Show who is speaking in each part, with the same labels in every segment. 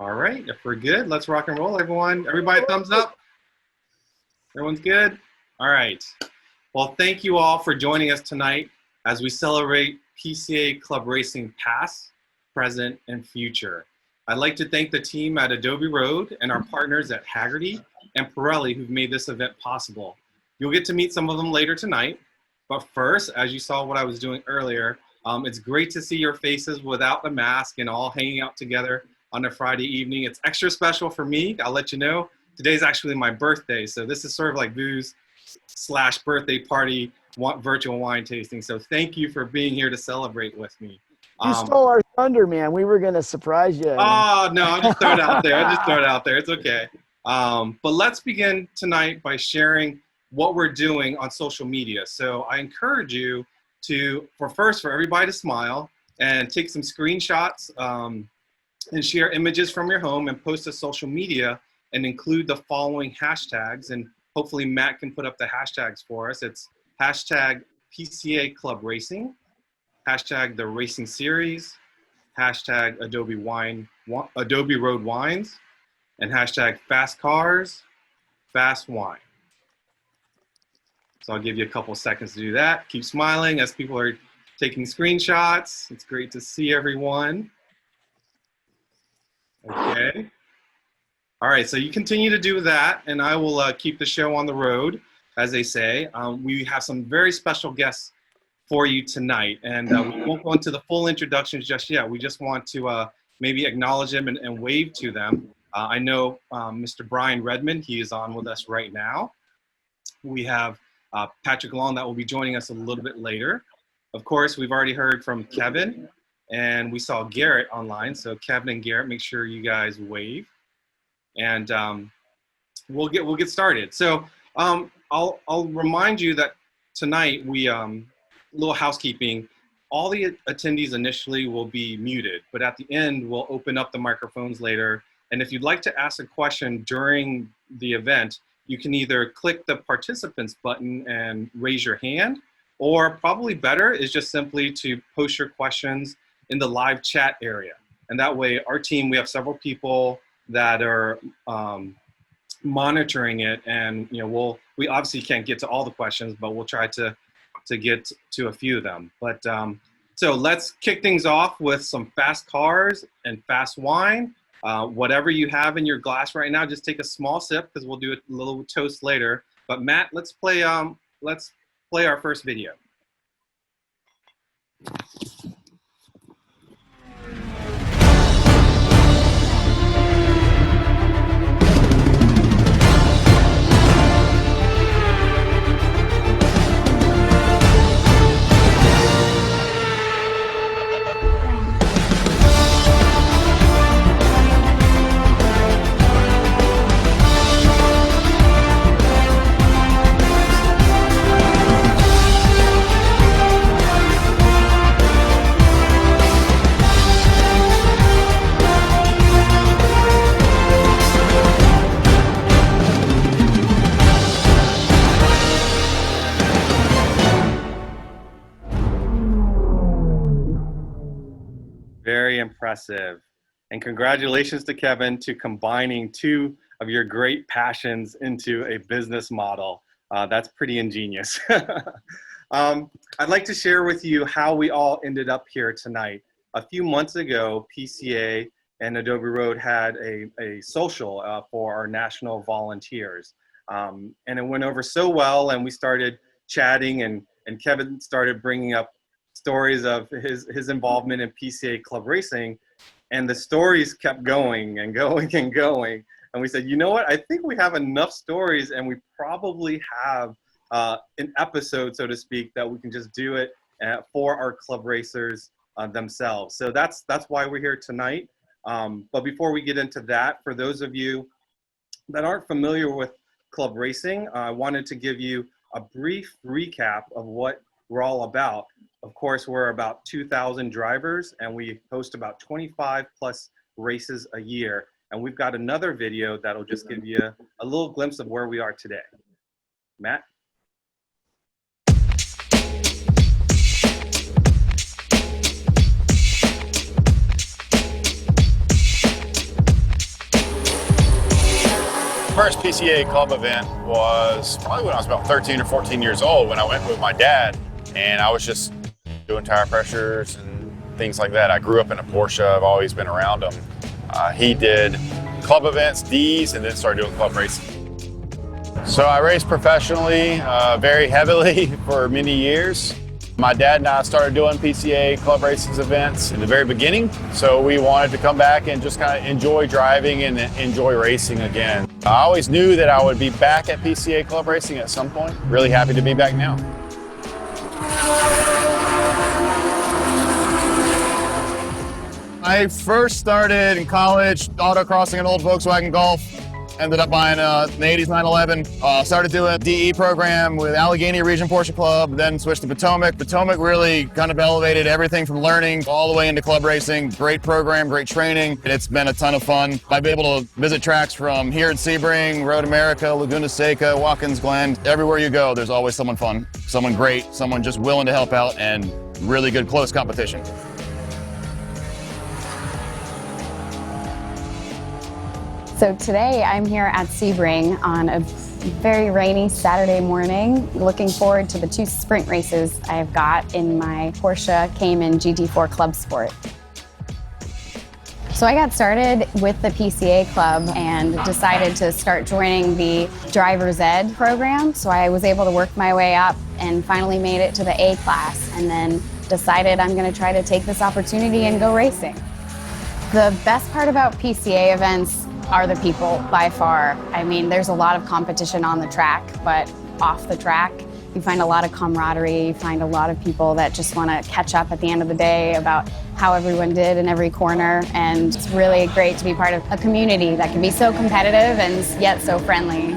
Speaker 1: All right, if we're good, let's rock and roll, everyone. Everybody, thumbs up. Everyone's good? All right. Well, thank you all for joining us tonight as we celebrate PCA Club Racing past, present, and future. I'd like to thank the team at Adobe Road and our partners at Haggerty and Pirelli who've made this event possible. You'll get to meet some of them later tonight. But first, as you saw what I was doing earlier, it's great to see your faces without the mask and all hanging out together on a Friday evening. It's extra special for me. I'll let you know. Today's actually my birthday, so this is sort of like booze / birthday party virtual wine tasting. So thank you for being here to celebrate with me.
Speaker 2: You stole our thunder, man. We were going to surprise you.
Speaker 1: Oh, no, I'll just throw it out there. It's okay. But let's begin tonight by sharing what we're doing on social media. So I encourage you for everybody to smile and take some screenshots and share images from your home and post to social media and include the following hashtags. And hopefully Matt can put up the hashtags for us. It's hashtag PCA Club Racing, hashtag the Racing Series, hashtag Adobe Road Wines, and hashtag Fast Cars, Fast Wine. So I'll give you a couple seconds to do that. Keep smiling as people are taking screenshots. It's great to see everyone. Okay. All right, so you continue to do that, and I will keep the show on the road, as they say. We have some very special guests for you tonight, and we won't go into the full introductions just yet. We just want to maybe acknowledge them and wave to them. I know Mr. Brian Redmond, he is on with us right now. We have Patrick Long that will be joining us a little bit later. Of course, we've already heard from Kevin, and we saw Garrett online. So Kevin and Garrett, make sure you guys wave, and we'll get started. So I'll remind you that tonight little housekeeping. All the attendees initially will be muted, but at the end we'll open up the microphones later. And if you'd like to ask a question during the event, you can either click the participants button and raise your hand, or probably better is just simply to post your questions in the live chat area. And that way our team, we have several people that are monitoring it, and we obviously can't get to all the questions, but we'll try to get to a few of them. But so let's kick things off with some fast cars and fast wine. Whatever you have in your glass right now, just take a small sip because we'll do a little toast later. But Matt, let's play our first video. Very impressive. And congratulations to Kevin to combining two of your great passions into a business model. That's pretty ingenious. I'd like to share with you how we all ended up here tonight. A few months ago, PCA and Adobe Road had a social for our national volunteers. And it went over so well, and we started chatting, and Kevin started bringing up stories of his involvement in PCA Club Racing, and the stories kept going and going and going. And we said, you know what, I think we have enough stories, and we probably have an episode, so to speak, that we can just do it for our club racers themselves. So that's why we're here tonight. But before we get into that, for those of you that aren't familiar with club racing, I wanted to give you a brief recap of what we're all about. Of course, we're about 2,000 drivers, and we host about 25 plus races a year. And we've got another video that'll just give you a little glimpse of where we are today. Matt?
Speaker 3: PCA club event was probably when I was about 13 or 14 years old when I went with my dad, and I was just doing tire pressures and things like that. I grew up in a Porsche. I've always been around them. He did club events, D's, and then started doing club racing. So I raced professionally very heavily for many years. My dad and I started doing PCA club racing events in the very beginning, so we wanted to come back and just kind of enjoy driving and enjoy racing again. I always knew that I would be back at PCA club racing at some point. Really happy to be back now. I first started in college autocrossing an old Volkswagen Golf. Ended up buying an 80s 911. Started doing a DE program with Allegheny Region Porsche Club, then switched to Potomac. Potomac really kind of elevated everything from learning all the way into club racing. Great program, great training. It's been a ton of fun. I've been able to visit tracks from here at Sebring, Road America, Laguna Seca, Watkins Glen. Everywhere you go, there's always someone fun, someone great, someone just willing to help out, and really good close competition.
Speaker 4: So today I'm here at Sebring on a very rainy Saturday morning, looking forward to the 2 sprint races I've got in my Porsche Cayman GT4 Club Sport. So I got started with the PCA Club and decided to start joining the Driver's Ed program. So I was able to work my way up and finally made it to the A class, and then decided I'm going to try to take this opportunity and go racing. The best part about PCA events are the people, by far. I mean, there's a lot of competition on the track, but off the track, you find a lot of camaraderie, you find a lot of people that just want to catch up at the end of the day about how everyone did in every corner, and it's really great to be part of a community that can be so competitive and yet so friendly.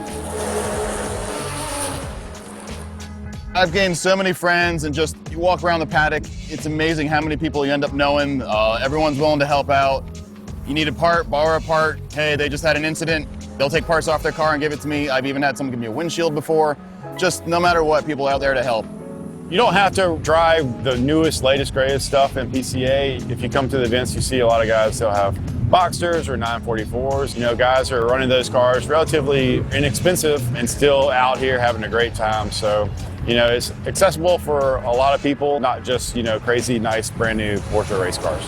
Speaker 3: I've gained so many friends, and just you walk around the paddock, it's amazing how many people you end up knowing. Everyone's willing to help out. You need a part, borrow a part. Hey, they just had an incident. They'll take parts off their car and give it to me. I've even had someone give me a windshield before. Just no matter what, people out there to help. You don't have to drive the newest, latest, greatest stuff in PCA. If you come to the events, you see a lot of guys still have Boxsters or 944s. You know, guys are running those cars relatively inexpensive and still out here having a great time. So, you know, it's accessible for a lot of people, not just, you know, crazy, nice, brand new Porsche race cars.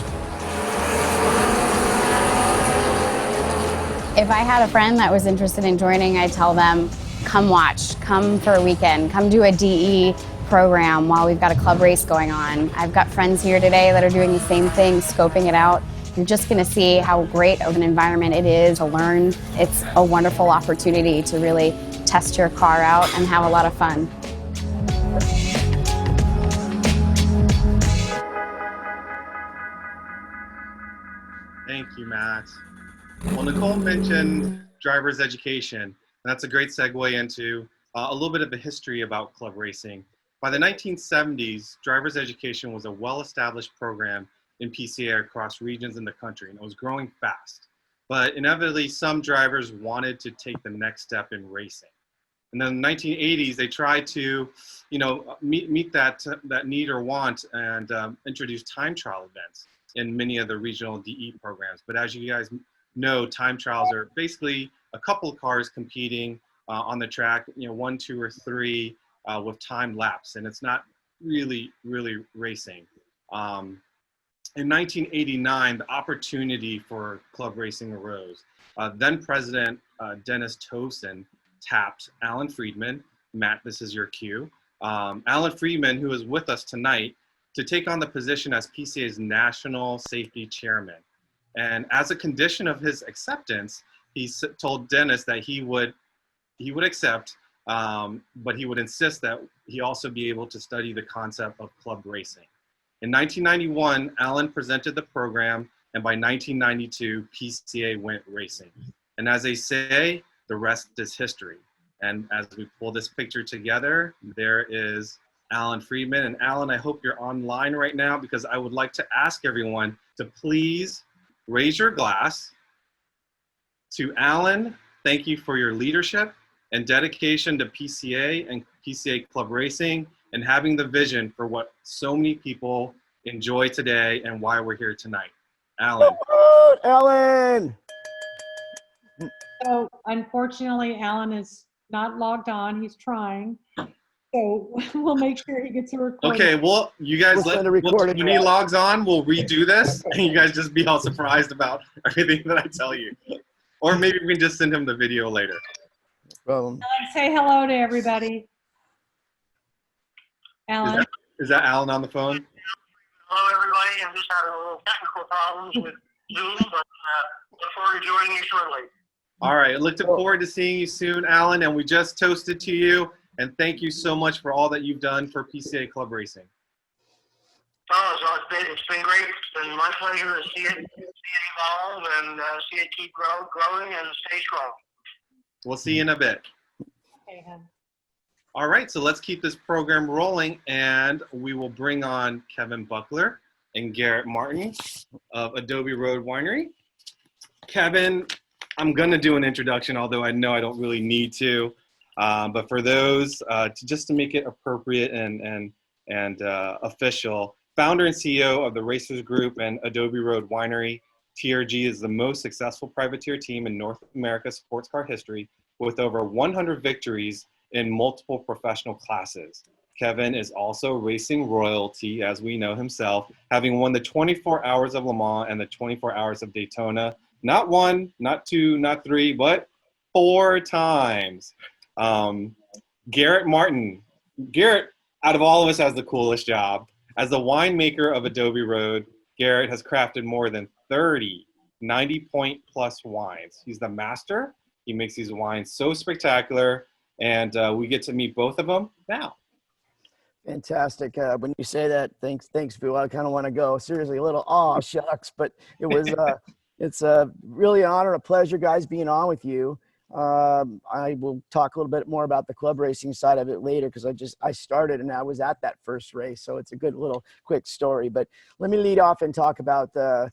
Speaker 4: If I had a friend that was interested in joining, I'd tell them, come watch, come for a weekend, come do a DE program while we've got a club race going on. I've got friends here today that are doing the same thing, scoping it out. You're just going to see how great of an environment it is to learn. It's a wonderful opportunity to really test your car out and have a lot of fun.
Speaker 1: Thank you, Matt. Well, Nicole mentioned driver's education, and that's a great segue into a little bit of a history about club racing. By the 1970s, driver's education was a well-established program in PCA across regions in the country, and it was growing fast. But inevitably, some drivers wanted to take the next step in racing. And then in the 1980s, they tried to, meet that need or want and introduce time trial events in many of the regional DE programs. But as you guys know, time trials are basically a couple of cars competing on the track, 1, 2, or 3 with time lapse, and it's not really racing. In 1989, the opportunity for club racing arose. Then President Dennis Towson tapped Alan Friedman. Matt, this is your cue. Alan Friedman, who is with us tonight, to take on the position as PCA's National Safety Chairman. And as a condition of his acceptance, he told Dennis that he would accept, but he would insist that he also be able to study the concept of club racing. In 1991, Alan presented the program, and by 1992, PCA went racing. And as they say, the rest is history. And as we pull this picture together, there is Alan Friedman. And Alan, I hope you're online right now, because I would like to ask everyone to please raise your glass to Alan. Thank you for your leadership and dedication to PCA and PCA club racing, and having the vision for what so many people enjoy today and why we're here tonight. Alan.
Speaker 2: Woo-hoo, Ellen!
Speaker 5: So unfortunately, Alan is not logged on. He's trying. So we'll make sure he gets a recording.
Speaker 1: Okay, well, you guys,
Speaker 2: We'll send a recording
Speaker 1: when he
Speaker 2: out.
Speaker 1: logs on, we'll redo this, and you guys just be all surprised about everything that I tell you. Or maybe we can just send him the video later.
Speaker 2: Problem.
Speaker 5: Alan, say hello to everybody. Alan.
Speaker 1: Is that Alan on the phone?
Speaker 6: Hello, everybody. I'm just having a little technical problems with Zoom, but look forward to joining you shortly.
Speaker 1: All right, look forward to seeing you soon, Alan, and we just toasted to you, and thank you so much for all that you've done for PCA Club Racing.
Speaker 6: Oh, so it's been great. It's been my pleasure to see it evolve and see it keep growing and stay strong.
Speaker 1: We'll see you in a bit.
Speaker 5: Okay, hon.
Speaker 1: All right, so let's keep this program rolling, and we will bring on Kevin Buckler and Garrett Martin of Adobe Road Winery. Kevin, I'm going to do an introduction, although I know I don't really need to. But for those, just to make it appropriate and official, founder and CEO of the Racers Group and Adobe Road Winery, TRG is the most successful privateer team in North America sports car history with over 100 victories in multiple professional classes. Kevin is also racing royalty, as we know himself, having won the 24 Hours of Le Mans and the 24 Hours of Daytona, not one, not two, not three, but 4 times. Garrett Martin. Garrett, out of all of us, has the coolest job. As the winemaker of Adobe Road, Garrett has crafted more than 30 90-point plus wines. He's the master. He makes these wines so spectacular, and we get to meet both of them now.
Speaker 2: Fantastic. When you say that, thanks, Vu. I kind of want to go. Seriously, a little shucks, but it was it's really an honor, a pleasure, guys, being on with you. I will talk a little bit more about the club racing side of it later because I started and I was at that first race, so it's a good little quick story. But let me lead off and talk about the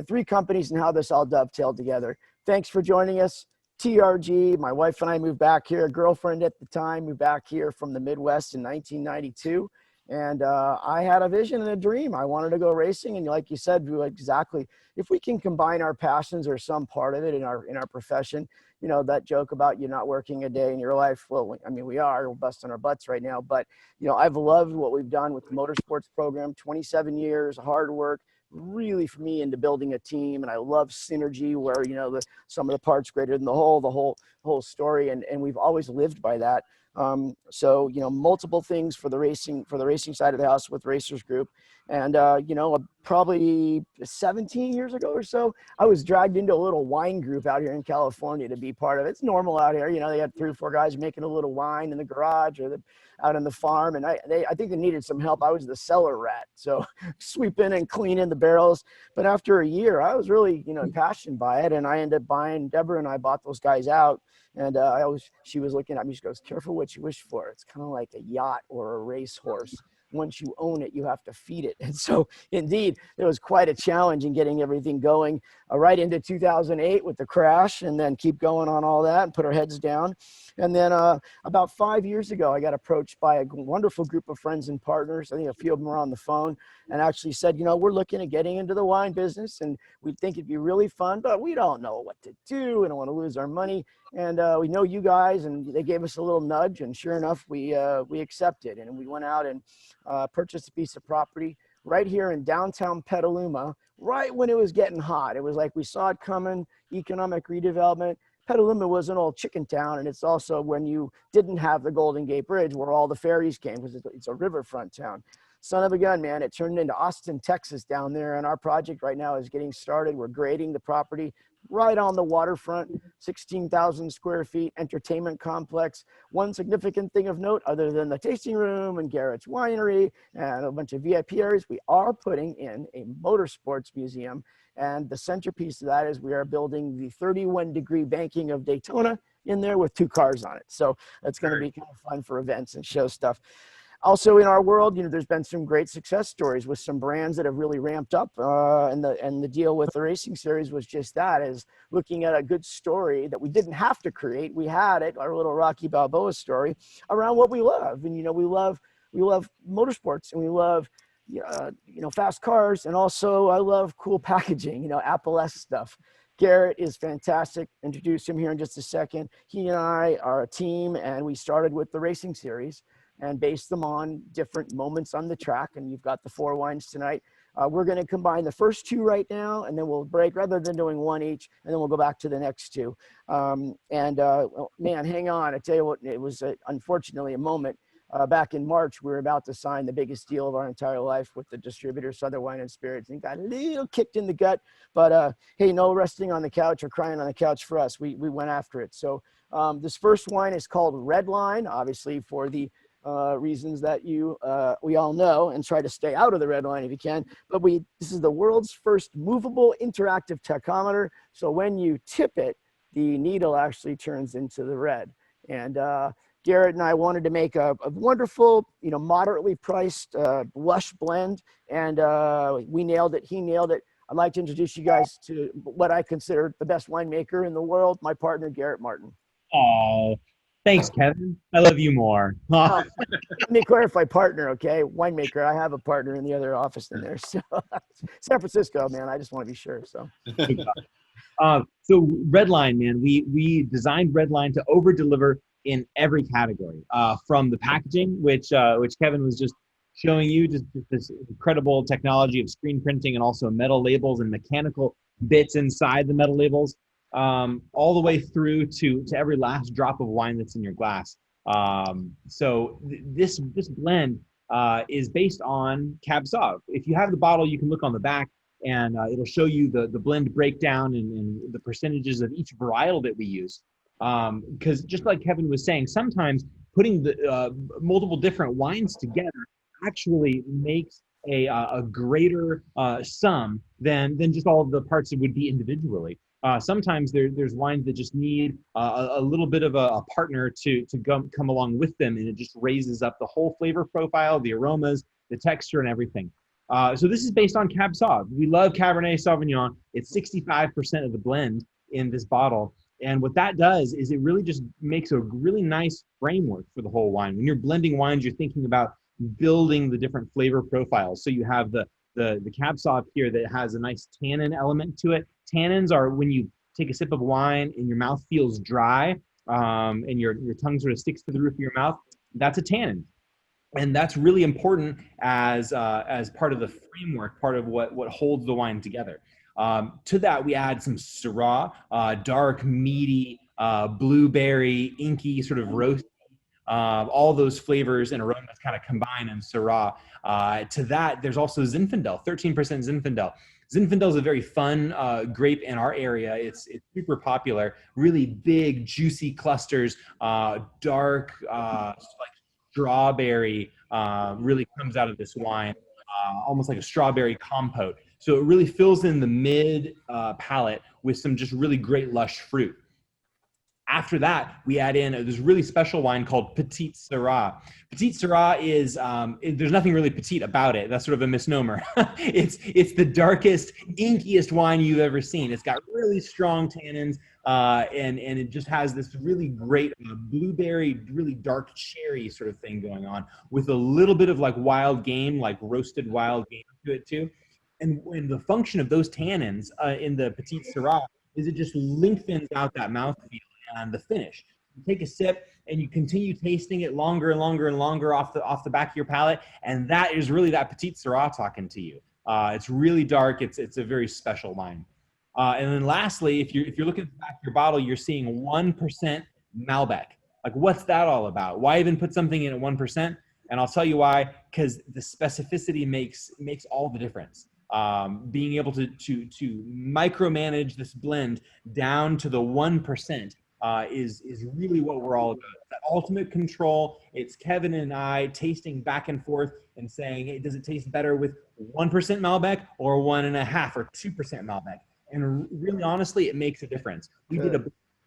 Speaker 2: three companies and how this all dovetailed together. Thanks for joining us. TRG, my wife and I moved back here, a girlfriend at the time, moved back here from the Midwest in 1992. And I had a vision and a dream. I wanted to go racing. And like you said, exactly, if we can combine our passions or some part of it in our profession, you know, that joke about you not working a day in your life. Well, I mean, we're busting our butts right now. But, you know, I've loved what we've done with the motorsports program, 27 years, hard work, really for me into building a team. And I love synergy where, you know, some of the parts greater than the whole story. And we've always lived by that. So, you know, multiple things for the racing side of the house with Racers Group. And, you know, probably 17 years ago or so, I was dragged into a little wine group out here in California to be part of it. It's normal out here. You know, they had 3 or 4 guys making a little wine in the garage or out on the farm. And I think they needed some help. I was the cellar rat. So sweeping and cleaning the barrels. But after a year, I was really, you know, passionate by it. And I ended up buying, Deborah and I bought those guys out. And she was looking at me, she goes, careful what you wish for. It's kind of like a yacht or a racehorse. Once you own it, you have to feed it. And so indeed, it was quite a challenge in getting everything going right into 2008 with the crash, and then keep going on all that and put our heads down. And then about 5 years ago, I got approached by a wonderful group of friends and partners. I think a few of them were on the phone and actually said, you know, we're looking at getting into the wine business and we think it'd be really fun, but we don't know what to do. We don't want to lose our money. And we know you guys, and they gave us a little nudge, and sure enough, we accepted, and we went out and purchased a piece of property right here in downtown Petaluma, right when it was getting hot. It was like we saw it coming, economic redevelopment. Petaluma was an old chicken town, and it's also when you didn't have the Golden Gate Bridge where all the ferries came, because it's a riverfront town. Son of a gun, man, it turned into Austin, Texas down there, and our project right now is getting started. We're grading the property right on the waterfront, 16,000 square feet, entertainment complex. One significant thing of note, other than the tasting room and Garrett's Winery and a bunch of VIP areas, we are putting in a motorsports museum. And the centerpiece of that is we are building the 31-degree banking of Daytona in there with 2 cars on it. So that's going to be kind of fun for events and show stuff. Also in our world, you know, there's been some great success stories with some brands that have really ramped up, and the deal with the racing series was just that, is looking at a good story that we didn't have to create. We had it, our little Rocky Balboa story around what we love. And, you know, we love motorsports, and we love, you know, fast cars. And also I love cool packaging, you know, Apple-esque stuff. Garrett is fantastic. Introduce him here in just a second. He and I are a team, and we started with the racing series and based them on different moments on the track. And you've got the 4 wines tonight. We're going to combine the first 2 right now, and then we'll break rather than doing 1 each, and then we'll go back to the next 2. Well, man, hang on. I tell you what, it was unfortunately a moment. Back in March, we were about to sign the biggest deal of our entire life with the distributor, Southern Wine and Spirits, and got a little kicked in the gut. But hey, no resting on the couch or crying on the couch for us. We went after it. So this first wine is called Red Line, obviously for the reasons that we all know, and try to stay out of the red line if you can. But this is the world's first movable interactive tachometer. So when you tip it, the needle actually turns into the red. And Garrett and I wanted to make a wonderful, moderately priced, lush blend. And we nailed it. He nailed it. I'd like to introduce you guys to what I consider the best winemaker in the world, my partner, Garrett Martin.
Speaker 7: Oh, thanks, Kevin. I love you more.
Speaker 2: Let me clarify partner, okay? Winemaker. I have a partner in the other office in there. So San Francisco, man, I just want to be sure. So
Speaker 7: So Redline, man, we designed Redline to over deliver in every category, from the packaging, which Kevin was just showing you, just this incredible technology of screen printing and also metal labels and mechanical bits inside the metal labels, all the way through to every last drop of wine that's in your glass. This blend is based on Cab Sauv. If you have the bottle, you can look on the back, and it'll show you the blend breakdown and the percentages of each varietal that we use. Because just like Kevin was saying, sometimes putting the multiple different wines together actually makes a greater sum than just all of the parts it would be individually. Sometimes there's wines that just need a little bit of a partner to come along with them, and it just raises up the whole flavor profile, the aromas, the texture, and everything. So this is based on Cab Sauv. We love Cabernet Sauvignon. It's 65% of the blend in this bottle. And what that does is it really just makes a really nice framework for the whole wine. When you're blending wines, you're thinking about building the different flavor profiles. So you have the Cab Sauv here that has a nice tannin element to it. Tannins are when you take a sip of wine and your mouth feels dry, and your tongue sort of sticks to the roof of your mouth. That's a tannin. And that's really important as part of the framework, part of what holds the wine together. To that, we add some Syrah, dark, meaty, blueberry, inky, sort of roasty, all those flavors and aromas kind of combine in Syrah. To that, there's also Zinfandel, 13% Zinfandel. Zinfandel is a very fun grape in our area. It's super popular, really big, juicy clusters, dark, like strawberry really comes out of this wine, almost like a strawberry compote. So it really fills in the mid palate with some just really great lush fruit. After that, we add in this really special wine called Petite Syrah. Petite Syrah is, there's nothing really petite about it. That's sort of a misnomer. It's the darkest, inkiest wine you've ever seen. It's got really strong tannins, and it just has this really great blueberry, really dark cherry sort of thing going on with a little bit of like wild game, like roasted wild game to it too. And when the function of those tannins in the Petite Syrah is it just lengthens out that mouthfeel and the finish. You take a sip and you continue tasting it longer and longer and longer off the back of your palate, and that is really that Petite Syrah talking to you. It's really dark. It's a very special wine. And then lastly, if you're looking at the back of your bottle, you're seeing 1% Malbec. Like, what's that all about? Why even put something in at 1%? And I'll tell you why. Because the specificity makes all the difference. Being able to micromanage this blend down to the 1%. Is really what we're all about. That ultimate control. It's Kevin and I tasting back and forth and saying, hey, does it taste better with 1% Malbec or 1.5 or 2% Malbec? And really, honestly, it makes a difference. We did a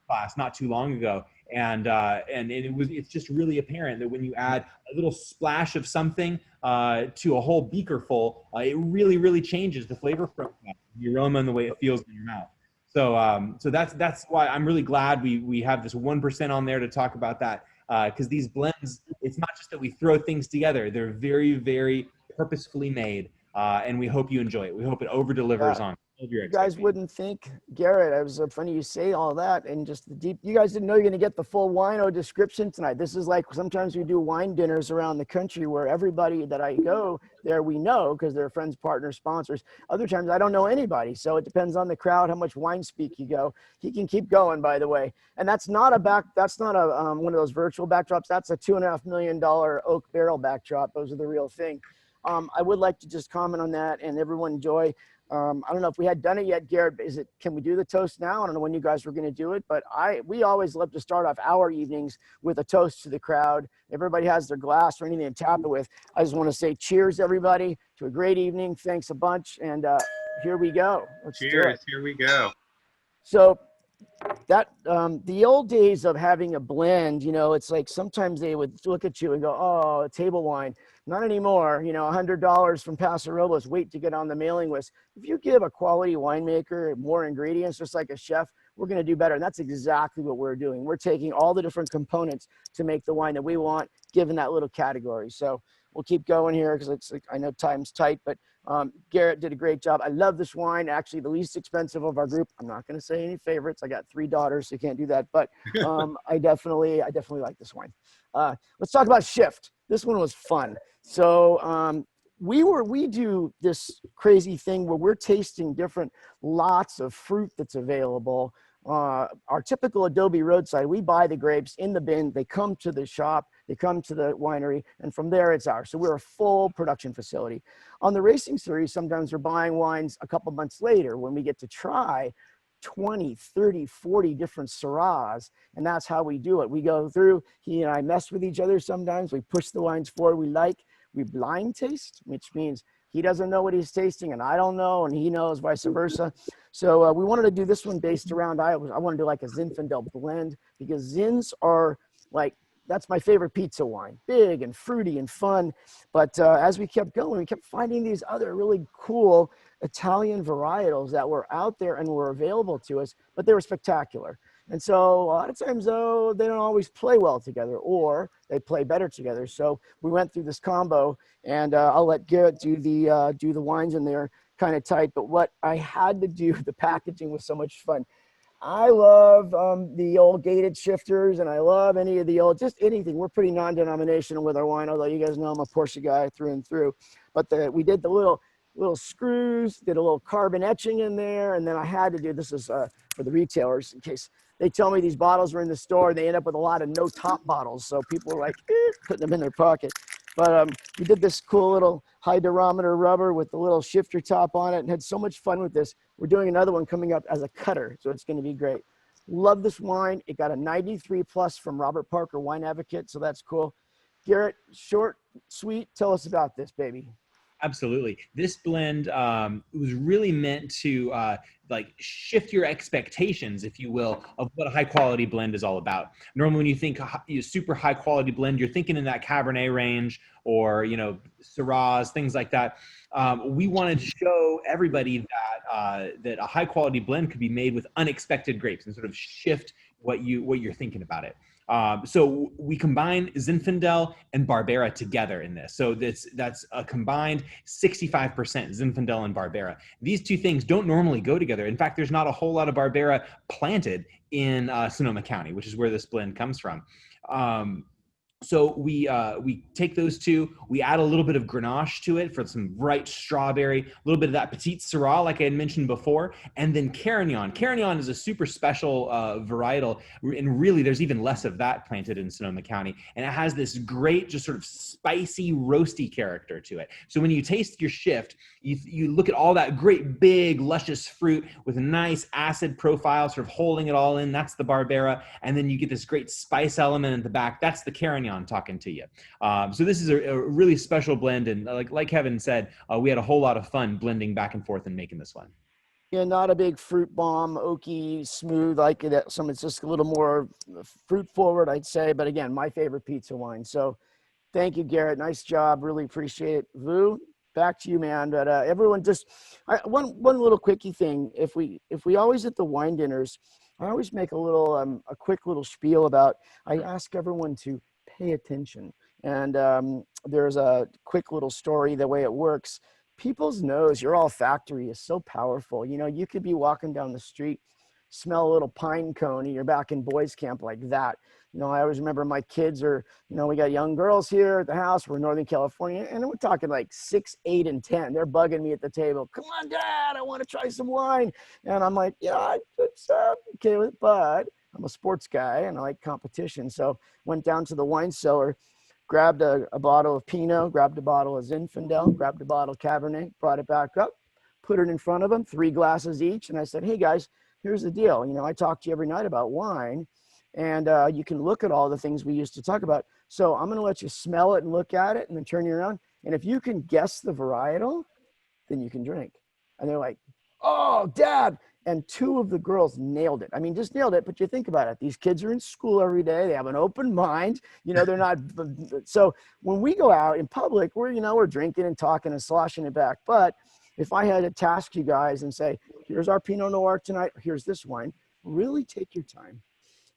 Speaker 7: class not too long ago, and it's just really apparent that when you add a little splash of something to a whole beaker full, it really, really changes the flavor profile, the aroma, and the way it feels in your mouth. So that's why I'm really glad we have this 1% on there to talk about that, because these blends, it's not just that we throw things together. They're very, very purposefully made, and we hope you enjoy it. We hope it over delivers on. of your
Speaker 2: You guys
Speaker 7: expectations.
Speaker 2: wouldn't think, Garrett, it was funny you say all that and just the deep, you guys didn't know you're going to get the full wino description tonight. This is like, sometimes we do wine dinners around the country where everybody that I go there, we know because they're friends, partners, sponsors. Other times I don't know anybody. So it depends on the crowd, how much wine speak you go. He can keep going, by the way. And that's not a one of those virtual backdrops. That's a $2.5 million oak barrel backdrop. Those are the real thing. I would like to just comment on that and everyone enjoy. I don't know if we had done it yet, Garrett. Can we do the toast now? I don't know when you guys were going to do it, but we always love to start off our evenings with a toast to the crowd. Everybody has their glass or anything to tap it with. I just want to say cheers, everybody, to a great evening. Thanks a bunch. And here we go. Let's do
Speaker 1: Cheers.
Speaker 2: it.
Speaker 1: Here we go.
Speaker 2: So that the old days of having a blend, it's like sometimes they would look at you and go, oh, a table wine. Not anymore. $100 from Paso Robles, wait to get on the mailing list. If you give a quality winemaker more ingredients, just like a chef, we're going to do better. And that's exactly what we're doing. We're taking all the different components to make the wine that we want, given that little category. So we'll keep going here because it's like, I know time's tight, but Garrett did a great job. I love this wine. Actually, the least expensive of our group. I'm not going to say any favorites. I got 3 daughters, so you can't do that. But I definitely like this wine. Let's talk about Shift. This one was fun. So we do this crazy thing where we're tasting different lots of fruit that's available. Our typical Adobe roadside, we buy the grapes in the bin. They come to the shop, they come to the winery, and from there it's ours. So we're a full production facility. On the racing series, sometimes we're buying wines a couple months later when we get to try 20, 30, 40 different Syrahs. And that's how we do it. We go through, he and I mess with each other sometimes. We push the wines forward we like. We blind taste, which means he doesn't know what he's tasting and I don't know, and he knows vice versa. So we wanted to do this one based around, I want to do like a Zinfandel blend because Zins are like, that's my favorite pizza wine, big and fruity and fun. But as we kept going, we kept finding these other really cool Italian varietals that were out there and were available to us, but they were spectacular. And so a lot of times, though, they don't always play well together or they play better together. So we went through this combo and I'll let Garrett do the wines in there kind of tight. But what I had to do, the packaging was so much fun. I love the old gated shifters and I love any of the old, just anything. We're pretty non-denominational with our wine, although you guys know I'm a Porsche guy through and through. But we did the little screws, did a little carbon etching in there. And then I had to do, this is for the retailers in case they tell me these bottles were in the store, they end up with a lot of no top bottles. So people are like, putting them in their pocket. But we did this cool little high durometer rubber with the little shifter top on it and had so much fun with this. We're doing another one coming up as a cutter, so it's going to be great. Love this wine. It got a 93 plus from Robert Parker, Wine Advocate, so that's cool. Garrett, short, sweet, tell us about this, baby.
Speaker 7: Absolutely. This blend was really meant to like shift your expectations, if you will, of what a high quality blend is all about. Normally, when you think super high quality blend, you're thinking in that Cabernet range or, Syrahs, things like that. We wanted to show everybody that a high quality blend could be made with unexpected grapes and sort of shift what you're thinking about it. So we combine Zinfandel and Barbera together in this. So that's a combined 65% Zinfandel and Barbera. These two things don't normally go together. In fact, there's not a whole lot of Barbera planted in Sonoma County, which is where this blend comes from. So we take those two, we add a little bit of Grenache to it for some bright strawberry, a little bit of that Petite Syrah, like I had mentioned before, and then Carignan. Carignan is a super special varietal, and really there's even less of that planted in Sonoma County, and it has this great, just sort of spicy, roasty character to it. So when you taste your shift, you look at all that great, big, luscious fruit with a nice acid profile, sort of holding it all in. That's the Barbera, and then you get this great spice element in the back. That's the Carignan talking to you. So this is a really special blend, and like Kevin said, we had a whole lot of fun blending back and forth and making this one.
Speaker 2: Yeah, not a big fruit bomb, oaky, smooth like that. Some it's just a little more fruit forward, I'd say. But again, my favorite pizza wine. So thank you, Garrett. Nice job. Really appreciate it. Vu, back to you, man. But everyone, just one little quickie thing. If we always at the wine dinners, I always make a quick little spiel about. I ask everyone to pay attention. And there's a quick little story. The way it works people's nose, your olfactory is so powerful. You know, you could be walking down the street, smell a little pine cone, and you're back in boys camp like that. You know, I always remember my kids are, you know, we got young girls here at the house. We're in Northern California, and we're talking like 6, 8, and 10. They're bugging me at the table. Come on, Dad, I want to try some wine. And I'm like, yeah, it's okay with it, but I'm a sports guy and I like competition. So went down to the wine cellar, grabbed a bottle of Pinot, grabbed a bottle of Zinfandel, grabbed a bottle of Cabernet, brought it back up, put it in front of them, 3 glasses each. And I said, hey guys, here's the deal. You know, I talk to you every night about wine, and you can look at all the things we used to talk about. So I'm going to let you smell it and look at it and then turn you around. And if you can guess the varietal, then you can drink. And they're like, oh, Dad. And 2 of the girls nailed it. I mean, just nailed it. But you think about it. These kids are in school every day. They have an open mind. You know, they're not. So when we go out in public, we're drinking and talking and sloshing it back. But if I had to task you guys and say, here's our Pinot Noir tonight, here's this wine, really take your time.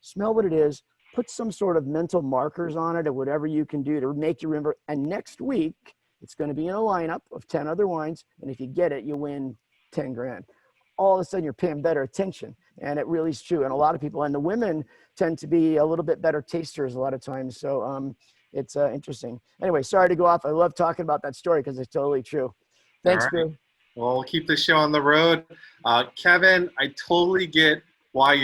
Speaker 2: Smell what it is, put some sort of mental markers on it or whatever you can do to make you remember. And next week, it's going to be in a lineup of 10 other wines. And if you get it, you win 10 grand. All of a sudden, you're paying better attention. And it really is true. And a lot of people, and the women tend to be a little bit better tasters a lot of times. So it's interesting. Anyway, sorry to go off. I love talking about that story because it's totally true. Thanks,
Speaker 1: All right.
Speaker 2: Drew.
Speaker 1: Well, we'll keep the show on the road. Kevin, I totally get why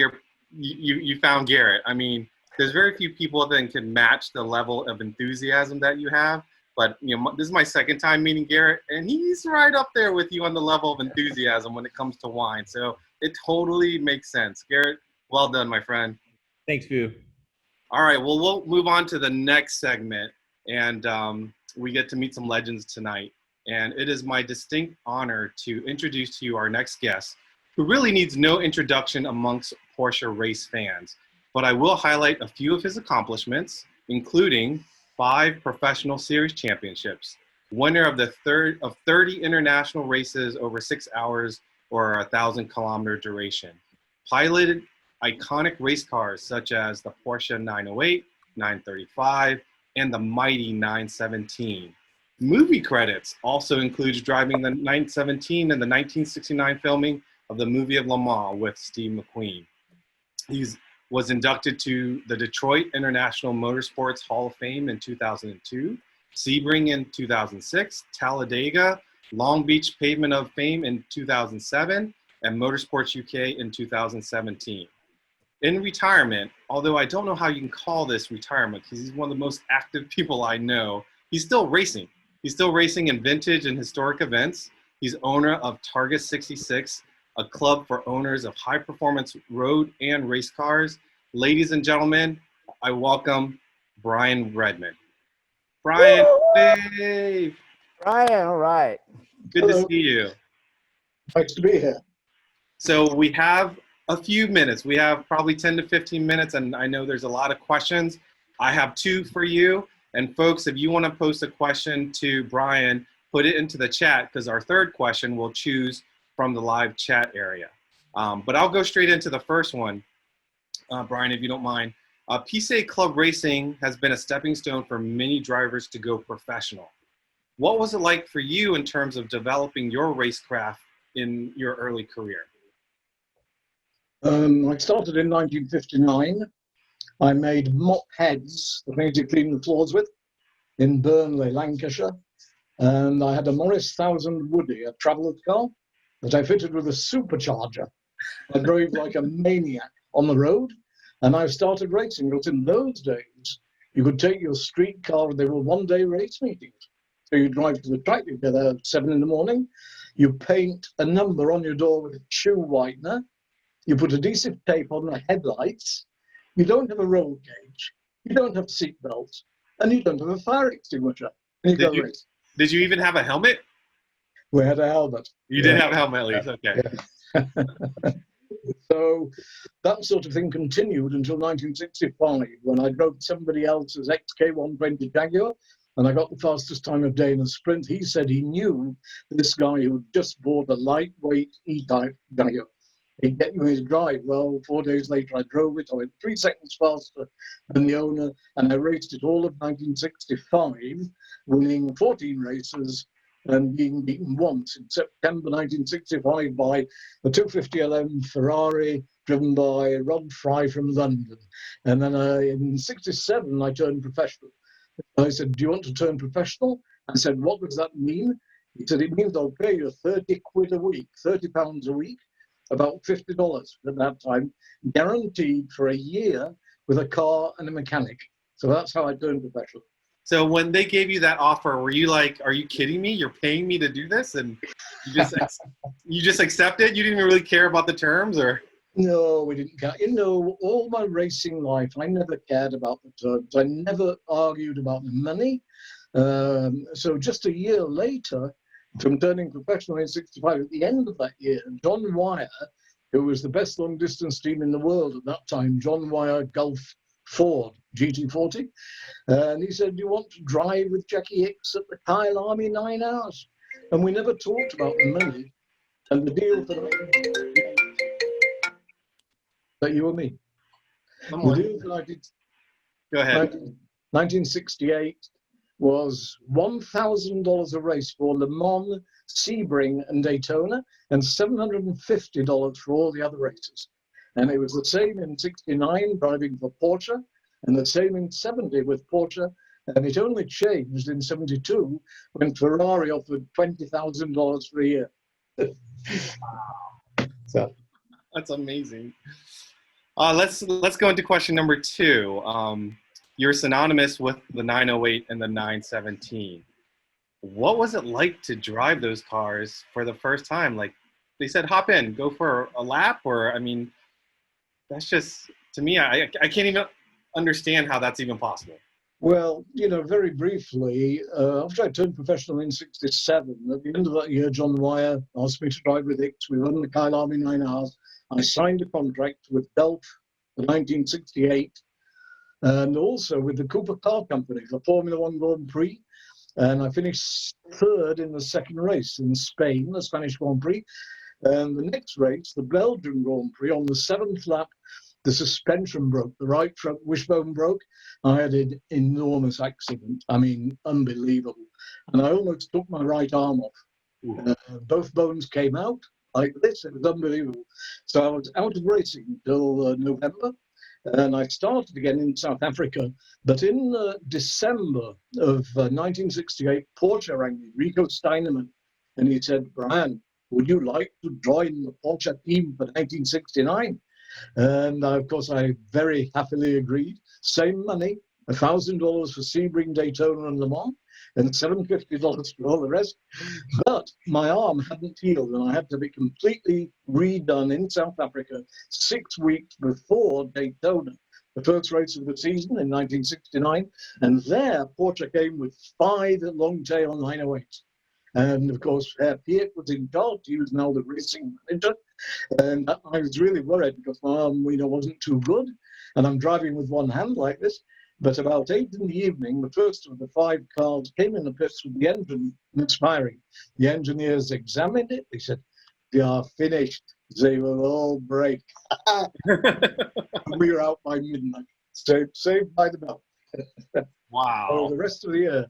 Speaker 1: you found Garrett. I mean, there's very few people that can match the level of enthusiasm that you have. But you know, this is my second time meeting Garrett, and he's right up there with you on the level of enthusiasm when it comes to wine. So it totally makes sense. Garrett, well done, my friend.
Speaker 7: Thanks, Fu.
Speaker 1: All right, well, we'll move on to the next segment, and we get to meet some legends tonight. And it is my distinct honor to introduce to you our next guest, who really needs no introduction amongst Porsche race fans. But I will highlight a few of his accomplishments, including 5 professional series championships, winner of 30 international races over 6 hours or 1,000-kilometer duration, piloted iconic race cars such as the Porsche 908, 935, and the mighty 917. Movie credits also includes driving the 917 in the 1969 filming of the movie of Le Mans with Steve McQueen. He was inducted to the Detroit International Motorsports Hall of Fame in 2002, Sebring in 2006, Talladega, Long Beach Pavement of Fame in 2007, and Motorsports UK in 2017. In retirement, although I don't know how you can call this retirement because he's one of the most active people I know, he's still racing. He's still racing in vintage and historic events. He's owner of Target 66, a club for owners of high-performance road and race cars. Ladies and gentlemen, I welcome Brian Redman. Brian, hey.
Speaker 2: Brian, all right.
Speaker 1: Good to see you.
Speaker 8: Nice to be here.
Speaker 1: So we have a few minutes. We have probably 10 to 15 minutes, and I know there's a lot of questions. I have 2 for you. And folks, if you want to post a question to Brian, put it into the chat because our 3rd question we'll choose from the live chat area. But I'll go straight into the first one, Brian, if you don't mind. PCA Club Racing has been a stepping stone for many drivers to go professional. What was it like for you in terms of developing your racecraft in your early career?
Speaker 8: I started in 1959. I made mop heads that I used to clean the floors with in Burnley, Lancashire. And I had a Morris 1000 Woody, a traveller's car, that I fitted with a supercharger. I drove like a maniac on the road, and I started racing. Because in those days, you could take your street car, and they were one-day race meetings. So you drive to the track, you get there at 7 in the morning, you paint a number on your door with a shoe whitener, you put adhesive tape on the headlights, you don't have a roll cage, you don't have seat belts, and you don't have a fire extinguisher. And you go race.
Speaker 1: Did you even have a helmet?
Speaker 8: We had a helmet.
Speaker 1: You did have a helmet at least, okay.
Speaker 8: Yeah. So that sort of thing continued until 1965 when I drove somebody else's XK120 Jaguar and I got the fastest time of day in a sprint. He said he knew this guy who had just bought a lightweight E-Type Jaguar. He'd get you his drive. Well, 4 days later, I drove it. I went 3 seconds faster than the owner, and I raced it all of 1965, winning 14 races and being beaten once in September 1965 by the 250LM Ferrari driven by Rod Fry from London. And then in 67, I turned professional. I said, do you want to turn professional? I said, what does that mean? He said, it means I'll pay you 30 quid a week, 30 pounds a week, about $50 at that time, guaranteed for a year with a car and a mechanic. So that's how I turned professional.
Speaker 1: So when they gave you that offer, were you like, are you kidding me? You're paying me to do this? And you just accepted? You didn't even really care about the terms, or?
Speaker 8: No, we didn't care. You know, all my racing life, I never cared about the terms. I never argued about the money. So just a year later, from turning professional in 65, at the end of that year, John Wyer, who was the best long distance team in the world at that time, John Wyer Gulf Ford GT40, and he said, do you want to drive with Jackie Hicks at the Kyle Army 9 hours? And we never talked about the money and the deal for that you and me. The deal that I did.
Speaker 1: Go ahead.
Speaker 8: 1968 was $1,000 a race for Le Mans, Sebring, and Daytona, and $750 for all the other races. And it was the same in 69, driving for Porsche, and the same in 70 with Porsche. And it only changed in 72 when Ferrari offered $20,000 for a year. So
Speaker 1: That's amazing. Let's go into question number 2. You're synonymous with the 908 and the 917. What was it like to drive those cars for the first time? Like they said, hop in, go for a lap, or I mean, that's just, to me, I can't even understand how that's even possible.
Speaker 8: well, you know, very briefly, after I turned professional in 67, at the end of that year, John Wyer asked me to drive with Hicks. We won the Kyle Army 9 hours. I signed a contract with Gulf in 1968, and also with the Cooper Car Company for Formula One Grand Prix. And I finished third in the second race in Spain, the Spanish Grand Prix. And the next race, the Belgian Grand Prix, on the 7th lap, the suspension broke, the right front wishbone broke. I had an enormous accident. I mean, unbelievable. And I almost took my right arm off. Both bones came out like this. It was unbelievable. So I was out of racing until November. And I started again in South Africa. But in December of 1968, Porsche rang me, Rico Steinemann, and he said, Brian, would you like to join the Porsche team for 1969? And of course, I very happily agreed. Same money, $1,000 for Sebring, Daytona, and Le Mans, and $750 for all the rest. But my arm hadn't healed, and I had to be completely redone in South Africa 6 weeks before Daytona, the first race of the season in 1969. And there, Porsche came with 5 long-tail 908s. And of course, Piet was in charge. He was now the racing manager. And I was really worried because my arm, wasn't too good. And I'm driving with one hand like this. But about 8 in the evening, the first of the 5 cars came in the pits with the engine misfiring. The engineers examined it. They said, they are finished. They will all break. We were out by midnight. Saved by the bell.
Speaker 1: Wow.
Speaker 8: So the rest of the year,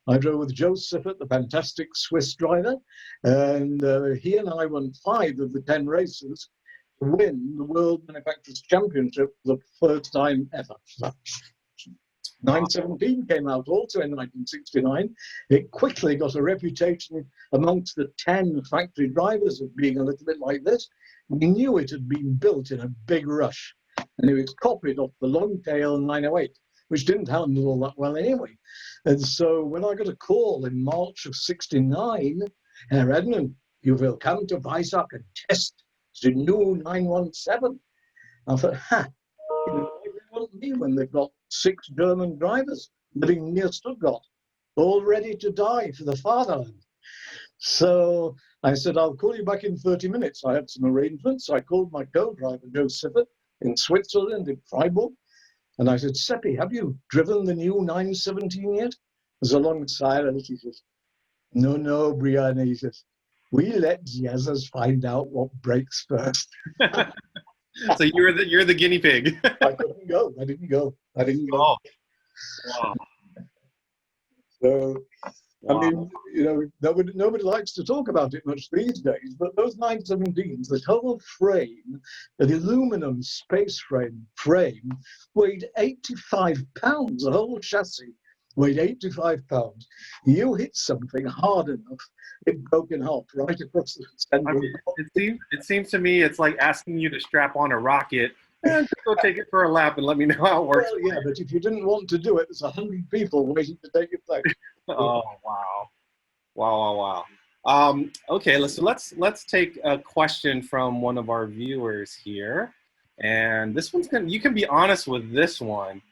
Speaker 8: I drove with Joe Siffert, the fantastic Swiss driver, and he and I won 5 of the 10 races to win the World Manufacturers' Championship for the first time ever. 917 came out also in 1969. It quickly got a reputation amongst the 10 factory drivers of being a little bit like this. We knew it had been built in a big rush, and it was copied off the long-tail 908. Which didn't handle all that well anyway. And so when I got a call in March of 69, Herr Edmund, you will come to Weissach and test the new 917. I thought, they want me when they've got 6 German drivers living near Stuttgart, all ready to die for the fatherland. So I said, I'll call you back in 30 minutes. I had some arrangements. I called my co-driver, Joe Siffert, in Switzerland, in Freiburg. And I said, Seppi, have you driven the new 917 yet? There's a long silence. He says, no, Brian. He says, we let the others find out what breaks first.
Speaker 1: So you're the guinea pig.
Speaker 8: I couldn't go. I didn't go.
Speaker 1: Oh. Wow.
Speaker 8: So I
Speaker 1: Wow.
Speaker 8: mean, you know, nobody likes to talk about it much these days, but those 917s, the whole frame, the aluminum space frame weighed 85 pounds. The whole chassis weighed 85 pounds. You hit something hard enough, it broke in half right across the center.
Speaker 1: I mean, it seems to me it's like asking you to strap on a rocket and just go take it for a lap and let me know how it works.
Speaker 8: Well, yeah, but if you didn't want to do it, there's 100 people waiting to take your place.
Speaker 1: Oh wow. Wow. Okay, let's take a question from one of our viewers here, and this one's gonna. You can be honest with this one,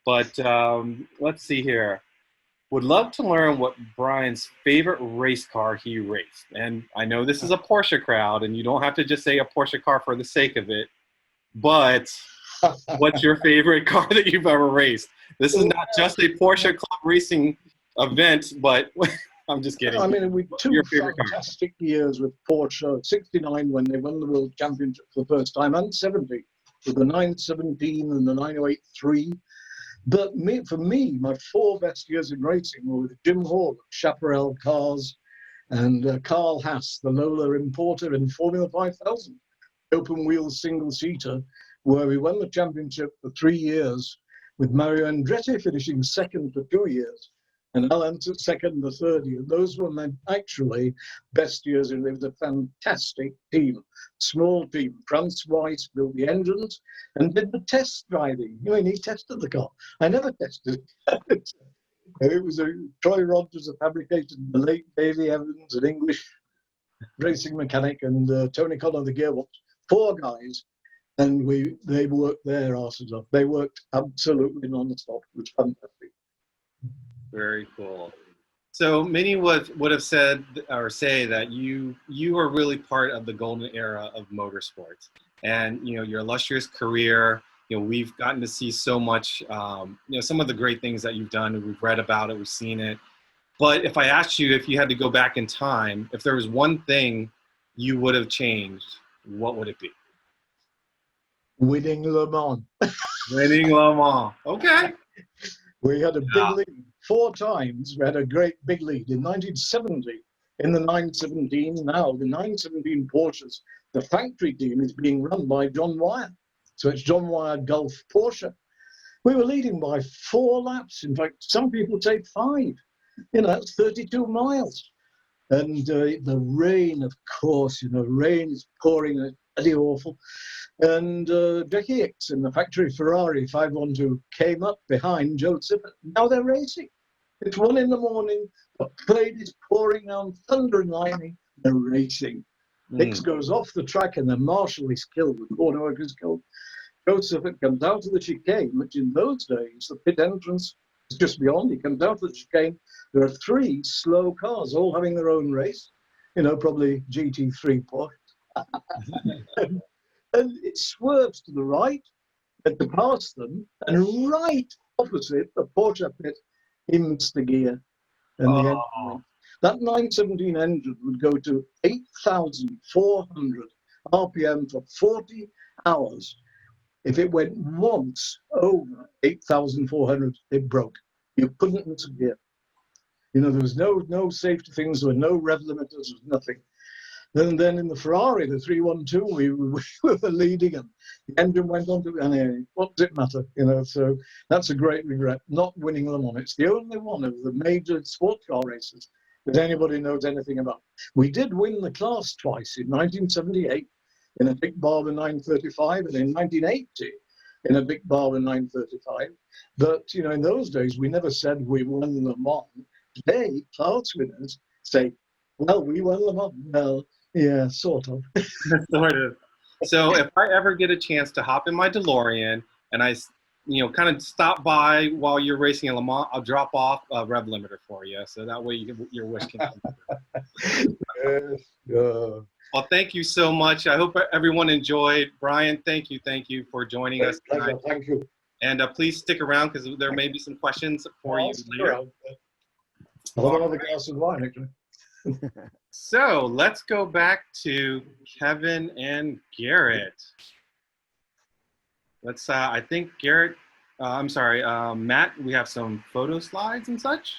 Speaker 1: but let's see here. Would love to learn what Brian's favorite race car he raced, and I know this is a Porsche crowd, and you don't have to just say a Porsche car for the sake of it, but what's your favorite car that you've ever raced? This is not just a Porsche Club racing event, but I'm just kidding.
Speaker 8: I mean, we
Speaker 1: Your
Speaker 8: two
Speaker 1: favorite car.
Speaker 8: fantastic years with Porsche, 69 when they won the World Championship for the first time, and 70 with the 917 and the 908-3. But for me, my 4 best years in racing were with Jim Hall, Chaparral Cars, and Carl Haas, the Lola importer in Formula 5000, open wheel single seater, where we won the championship for 3 years, with Mario Andretti finishing second for 2 years, and Alan took second the third year. Those were my actually best years, and it was a fantastic team, small team. Franz Weiss built the engines and did the test driving. You know, he tested the car. I never tested it. It was Troy Rogers that fabricated the late Davy Evans, an English racing mechanic, and Tony Connor, the gearbox. 4 guys, and they worked their asses off. They worked absolutely non-stop. It was fantastic.
Speaker 1: Very cool. So many would have said or say that you are really part of the golden era of motorsports, and you know your illustrious career. You know, we've gotten to see so much. You know, some of the great things that you've done. We've read about it. We've seen it. But if I asked you if you had to go back in time, if there was one thing you would have changed, what would it be?
Speaker 8: Winning Le Mans.
Speaker 1: Winning Le Mans. Okay.
Speaker 8: We had a big lead 4 times. We had a great big lead in 1970 in the 917. Now the 917 Porsches, the factory team is being run by John Wyer. So it's John Wyer Gulf Porsche. We were leading by 4 laps. In fact, some people take 5. You know, that's 32 miles. And the rain, of course, you know, rain is pouring, it's bloody awful. And Jackie Hicks in the factory Ferrari 512 came up behind Joe Sippert. Now they're racing. It's 1 in the morning. The rain is pouring down, thunder and lightning. They're racing. Hicks goes off the track, and then Marshall is killed. The corner worker is killed. Joe Sippert comes out to the chicane, which in those days, the pit entrance is just beyond. He comes out to the chicane. There are 3 slow cars, all having their own race. You know, probably GT3 Porsche. And it swerves to the right and to pass them, and right opposite the Porsche pit, he missed the gear. And the engine went. That 917 engine would go to 8,400 RPM for 40 hours. If it went once over 8,400, it broke. You couldn't miss a gear. You know, there was no safety things, there were no rev limiters, there was nothing. And then in the Ferrari, the 312, we were leading, and the engine went on to, and what does it matter? You know, so that's a great regret, not winning Le Mans. It's the only one of the major sports car races that anybody knows anything about. We did win the class twice, in 1978 in a Dick Barber 935, and in 1980 in a Dick Barber 935. But, you know, in those days, we never said we won Le Mans. Today, class winners say, well, we won Le Mans. Well, yeah, sort of.
Speaker 1: Sort of. So if I ever get a chance to hop in my DeLorean and I, you know, kind of stop by while you're racing in Le Mans, I'll drop off a rev limiter for you. So that way your wish can come true.
Speaker 8: Yes.
Speaker 1: Well, thank you so much. I hope everyone enjoyed. Brian, thank you for joining us tonight.
Speaker 8: Thank you.
Speaker 1: And please stick around because there may be some questions for you later.
Speaker 8: I'll have another glass of wine, actually.
Speaker 1: So let's go back to Kevin and Garrett. Let's, I think Garrett, I'm sorry, Matt, we have some photo slides and such.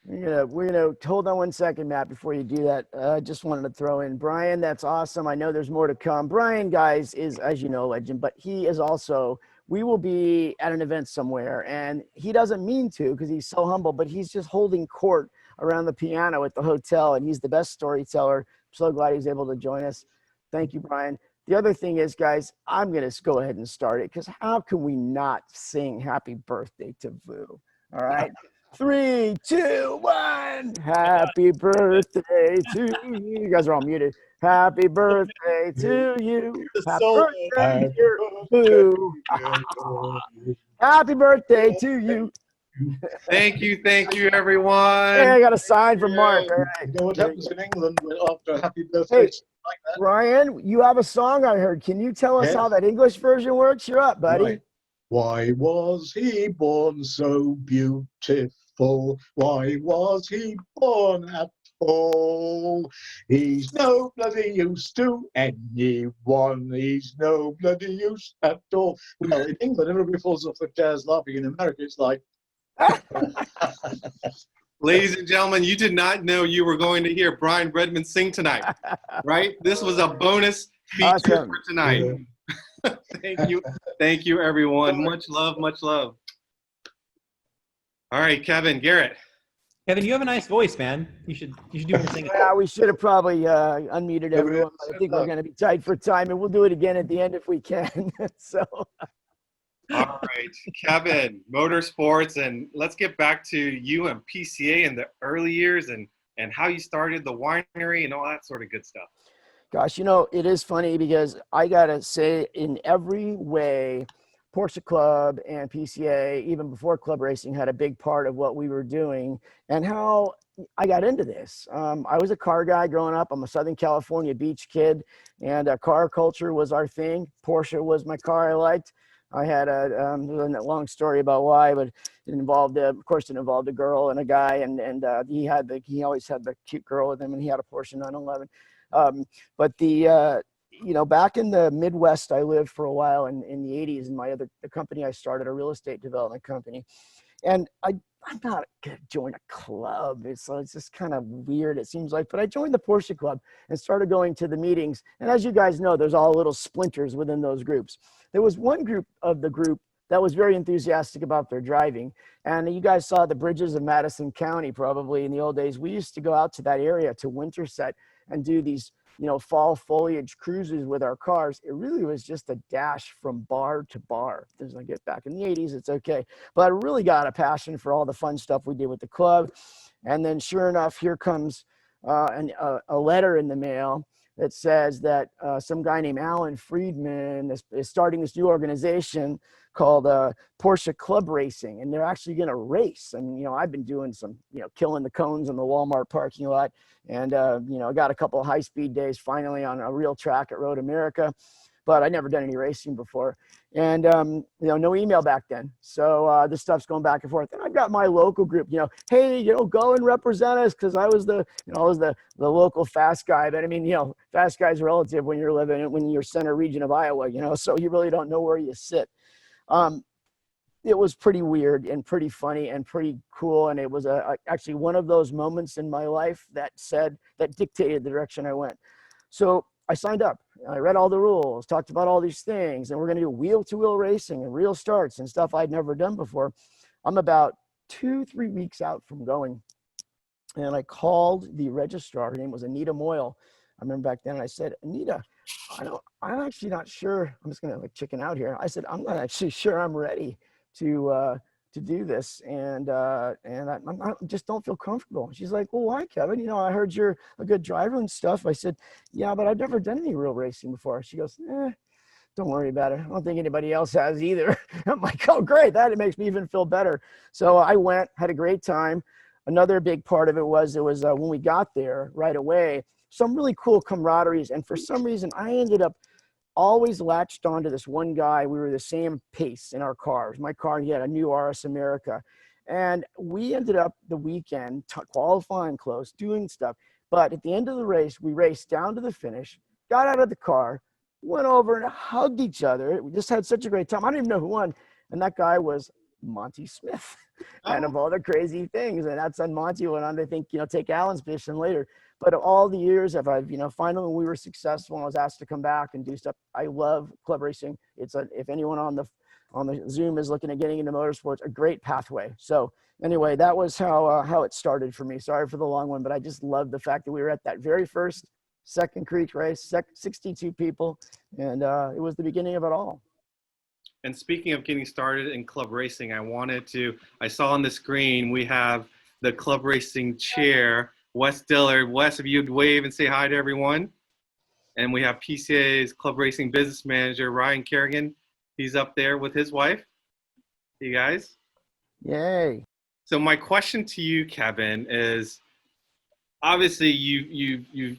Speaker 2: We're gonna hold on one second, Matt, before you do that. I just wanted to throw in Brian. That's awesome. I know there's more to come. Brian, guys, is, as you know, a legend, but he is also. We will be at an event somewhere, and he doesn't mean to because he's so humble, but he's just holding court around the piano at the hotel, and he's the best storyteller. I'm so glad he's able to join us. Thank you, Brian. The other thing is, guys, I'm gonna go ahead and start it because how can we not sing "Happy Birthday" to Vu? All right. 3, 2, 1. Happy birthday to you. You guys are all muted. Happy birthday to you. Happy birthday, dear Boo. Happy birthday to you.
Speaker 1: Thank you,
Speaker 2: Hey,
Speaker 1: everyone.
Speaker 2: I got a sign from Mark. All
Speaker 8: You
Speaker 2: right.
Speaker 8: know what
Speaker 2: There you
Speaker 8: happens
Speaker 2: go.
Speaker 8: in England after happy birthday?
Speaker 2: Hey, Ryan, you have a song I heard. Can you tell us
Speaker 8: Yeah.
Speaker 2: how that English version works? You're up, buddy.
Speaker 8: Right. Why was he born so beautiful? Why was he born at all? He's no bloody use to anyone. He's no bloody use at all. Well, in England, everybody falls off the chairs laughing. In America, it's like.
Speaker 1: Ladies and gentlemen, you did not know you were going to hear Brian Redmond sing tonight, right? This was a bonus feature
Speaker 2: Awesome.
Speaker 1: for tonight. Thank you. Thank you, everyone. Much love, much love. All right, Kevin, Garrett.
Speaker 7: Kevin, you have a nice voice, man. You should do more singing.
Speaker 2: Yeah, we should have probably unmuted everyone, but I think we're going to be tight for time, and we'll do it again at the end if we can. So,
Speaker 1: All right, Kevin, motorsports, and let's get back to you and PCA in the early years and how you started the winery and all that sort of good stuff.
Speaker 2: gosh, it is funny because I got to say, in every way, Porsche Club and PCA, even before club racing, had a big part of what we were doing and how I got into this. I was a car guy growing up. I'm a Southern California beach kid, and car culture was our thing. Porsche was my car I liked. I had a long story about why, but it involved, of course, it involved a girl and a guy, and he always had the cute girl with him, and he had a Porsche 911. But back in the Midwest, I lived for a while in the 80s, and the company I started, a real estate development company, and I'm not gonna join a club. It's just kind of weird, it seems like. But I joined the Porsche Club and started going to the meetings. And as you guys know, there's all little splinters within those groups. There was one group that was very enthusiastic about their driving. And you guys saw the bridges of Madison County probably in the old days. We used to go out to that area to Winterset and do these fall foliage cruises with our cars. It really was just a dash from bar to bar. As I get back in the 80s, it's okay. But I really got a passion for all the fun stuff we did with the club. And then sure enough, here comes a letter in the mail that says that some guy named Alan Friedman is starting this new organization called Porsche Club Racing, and they're actually going to race. And I've been doing some killing the cones in the Walmart parking lot, and I got a couple of high-speed days finally on a real track at Road America, but I never done any racing before, and no email back then. So this stuff's going back and forth, and I've got my local group. Hey, go and represent us, because I was the local fast guy. But I mean, fast guy's relative when you're center region of Iowa. So you really don't know where you sit. It was pretty weird and pretty funny and pretty cool, and it was actually one of those moments in my life that dictated the direction I went. So I signed up. I read all the rules, talked about all these things, and we're going to do wheel-to-wheel racing and real starts and stuff I'd never done before. I'm about 2-3 weeks out from going, and I called the registrar. Her name was Anita Moyle. I remember back then, and I said, Anita, I'm actually not sure. I'm just going to chicken out here. I said, I'm not actually sure I'm ready to do this, and I just don't feel comfortable. She's like, well, why, Kevin? I heard you're a good driver and stuff. I said, yeah, but I've never done any real racing before. She goes, don't worry about it. I don't think anybody else has either. I'm like, oh, great. That makes me even feel better. So I went, had a great time. Another big part of it was when we got there right away, some really cool camaraderies. And for some reason, I ended up always latched onto this one guy. We were the same pace in our cars. My car, he had a new RS America. And we ended up the weekend qualifying close, doing stuff. But at the end of the race, we raced down to the finish, got out of the car, went over and hugged each other. We just had such a great time. I don't even know who won. And that guy was Monty Smith and
Speaker 1: Oh,
Speaker 2: of all the crazy things. And that's when Monty went on to think, take Alan's position later. But all the years of I've, finally when we were successful and I was asked to come back and do stuff, I love club racing. If anyone on the Zoom is looking at getting into motorsports, a great pathway. So anyway, that was how it started for me. Sorry for the long one, but I just love the fact that we were at that very first Second Creek race, 62 people, and it was the beginning of it all.
Speaker 1: and speaking of getting started in club racing, I saw on the screen we have the club racing chair, Wes Dillard. Wes, if you'd wave and say hi to everyone. And we have PCA's club racing business manager, Ryan Kerrigan. He's up there with his wife. You guys.
Speaker 2: Yay.
Speaker 1: So my question to you, Kevin, is obviously you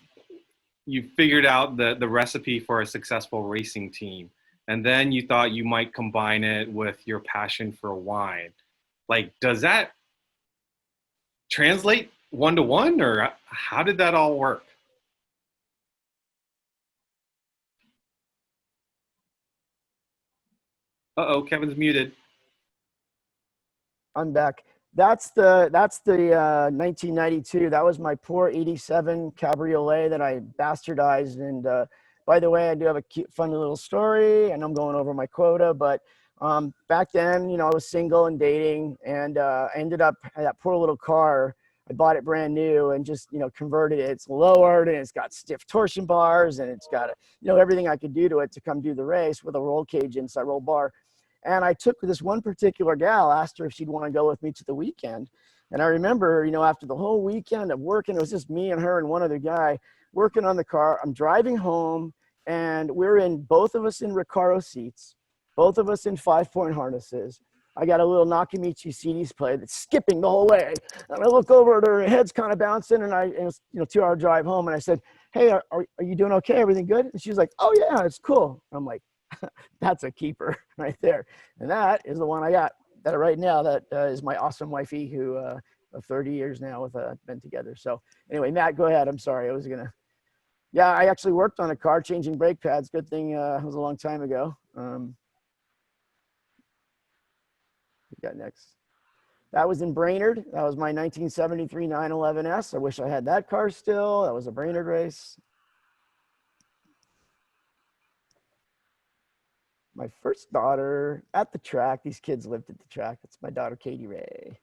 Speaker 1: figured out the recipe for a successful racing team, and then you thought you might combine it with your passion for wine. Like, does that translate one-to-one, or how did that all work? Uh-oh, Kevin's muted.
Speaker 2: I'm back. That's the 1992. That was my poor 87 Cabriolet that I bastardized. And by the way, I do have a cute, funny little story, and I'm going over my quota. But back then, I was single and dating, and I ended up that poor little car. I bought it brand new and just converted it. It's lowered and it's got stiff torsion bars and it's got everything I could do to it to come do the race with a roll cage inside roll bar. And I took this one particular gal, asked her if she'd want to go with me to the weekend. And I remember, after the whole weekend of working, it was just me and her and one other guy working on the car. I'm driving home, and both of us in Recaro seats, both of us in 5-point harnesses. I got a little Nakamichi CDs play that's skipping the whole way. And I look over at her, her head's kind of bouncing, and it was 2-hour drive home. And I said, hey, are you doing okay? Everything good? And she's like, oh yeah, it's cool. I'm like, that's a keeper right there. And that is the one I got that right now. That is my awesome wifey who of 30 years now with been together. So anyway, Matt, go ahead. I'm sorry. I actually worked on a car changing brake pads. Good thing it was a long time ago. We got next. That was in Brainerd. That was my 1973 911S. I wish I had that car still. That was a Brainerd race. My first daughter at the track. These kids lived at the track. That's my daughter, Katie Ray.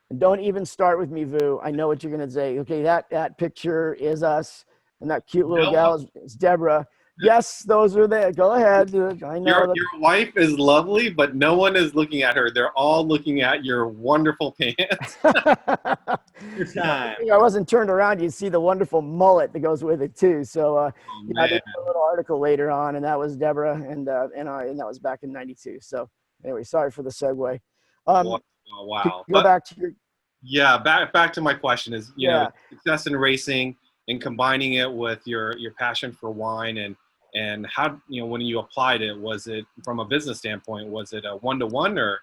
Speaker 2: And don't even start with me, Vu. I know what you're going to say. Okay, that picture is us. And that cute little gal is Deborah. Yes, those are there. Go ahead. I know.
Speaker 1: Your wife is lovely, but no one is looking at her. They're all looking at your wonderful pants.
Speaker 7: Good time.
Speaker 2: If I wasn't turned around, you'd see the wonderful mullet that goes with it too. So I did a little article later on, and that was Deborah, and that was back in '92. So anyway, sorry for the segue.
Speaker 1: Wow.
Speaker 2: Go back to your.
Speaker 1: Yeah, back to my question is, success in racing and combining it with your passion for wine and how, when you applied it, was it from a business standpoint, was it a one-to-one or?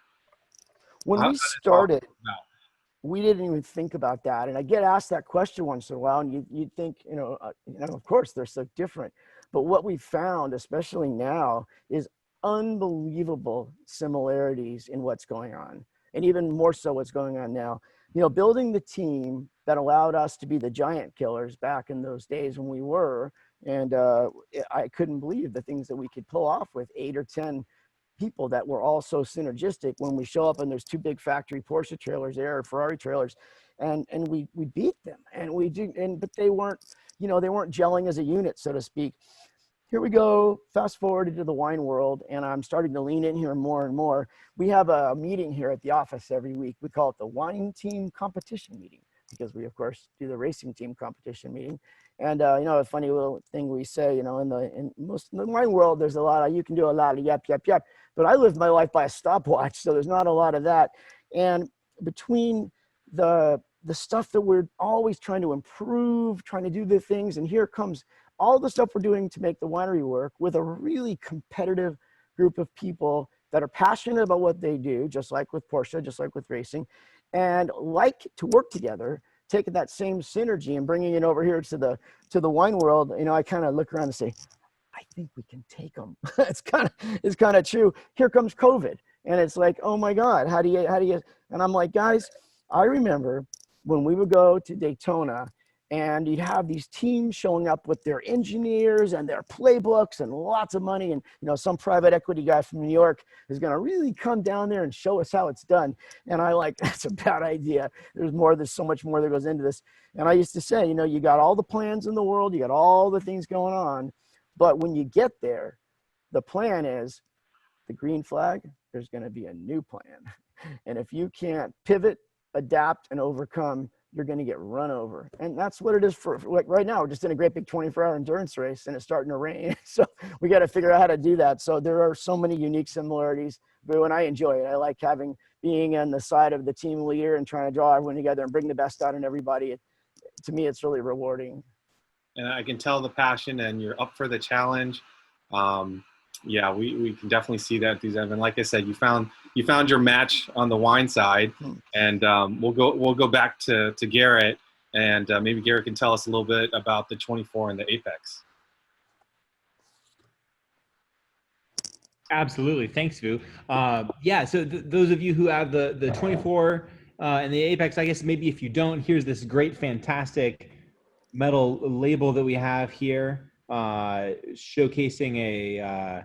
Speaker 2: When we started, we didn't even think about that. And I get asked that question once in a while, and you'd think, of course they're so different. But what we found, especially now, is unbelievable similarities in what's going on. And even more so what's going on now. Building the team that allowed us to be the giant killers back in those days when we were, and I couldn't believe the things that we could pull off with 8 or 10 people that were all so synergistic when we show up and there's 2 big factory Porsche trailers there, or Ferrari trailers, and we beat them, but they weren't, they weren't gelling as a unit, so to speak. Here we go, fast forward into the wine world, and I'm starting to lean in here more and more. We have a meeting here at the office every week. We call it the wine team competition meeting, because we, of course, do the racing team competition meeting. And, a funny little thing we say, in the wine world, there's a lot of, you can do a lot of yep. But I live my life by a stopwatch, so there's not a lot of that. And between the stuff that we're always trying to improve, trying to do the things, and here comes all the stuff we're doing to make the winery work with a really competitive group of people that are passionate about what they do, just like with Porsche, just like with racing, and like to work together, taking that same synergy and bringing it over here to the wine world. I kind of look around and say, I think we can take them. It's kind of true. Here comes COVID. And it's like, oh my God, how do you, and I'm like, guys, I remember when we would go to Daytona and you'd have these teams showing up with their engineers and their playbooks and lots of money. And, some private equity guy from New York is going to really come down there and show us how it's done. And I like, that's a bad idea. There's so much more that goes into this. And I used to say, you got all the plans in the world, you got all the things going on. But when you get there, the plan is the green flag, there's going to be a new plan. And if you can't pivot, adapt, and overcome, you're going to get run over. And that's what it is for like right now. We're just in a great big 24-hour endurance race and it's starting to rain. So we got to figure out how to do that. So there are so many unique similarities, but when I enjoy it, I like being on the side of the team leader and trying to draw everyone together and bring the best out in everybody. To me, it's really rewarding.
Speaker 1: And I can tell the passion, and you're up for the challenge. Yeah, we can definitely see that these events. Like I said, you found your match on the wine side, and we'll go back to Garrett, and maybe Garrett can tell us a little bit about the 24 and the Apex.
Speaker 7: Absolutely, thanks, Vu. Yeah, so those of you who have the 24 and the Apex, I guess maybe if you don't, here's this great, fantastic metal label that we have here, showcasing a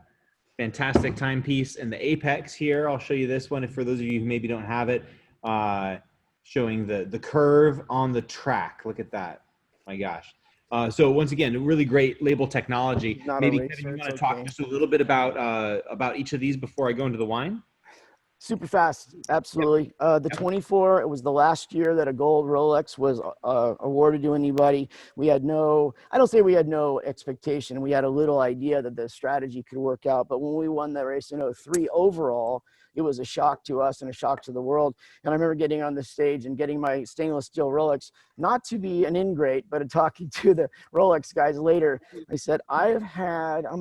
Speaker 7: fantastic timepiece. And the Apex here, I'll show you this one for those of you who maybe don't have it, showing the curve on the track. Look at that. My gosh. So once again, really great label technology. Maybe Kevin, you want to talk just a little bit about each of these before I go into the wine?
Speaker 2: Super fast, absolutely. The 24, it was the last year that a gold Rolex was awarded to anybody. We had I don't say we had no expectation. We had a little idea that the strategy could work out. But when we won the race in 03 overall, it was a shock to us and a shock to the world. And I remember getting on the stage and getting my stainless steel Rolex, not to be an ingrate, but talking to the Rolex guys later. I said, I'm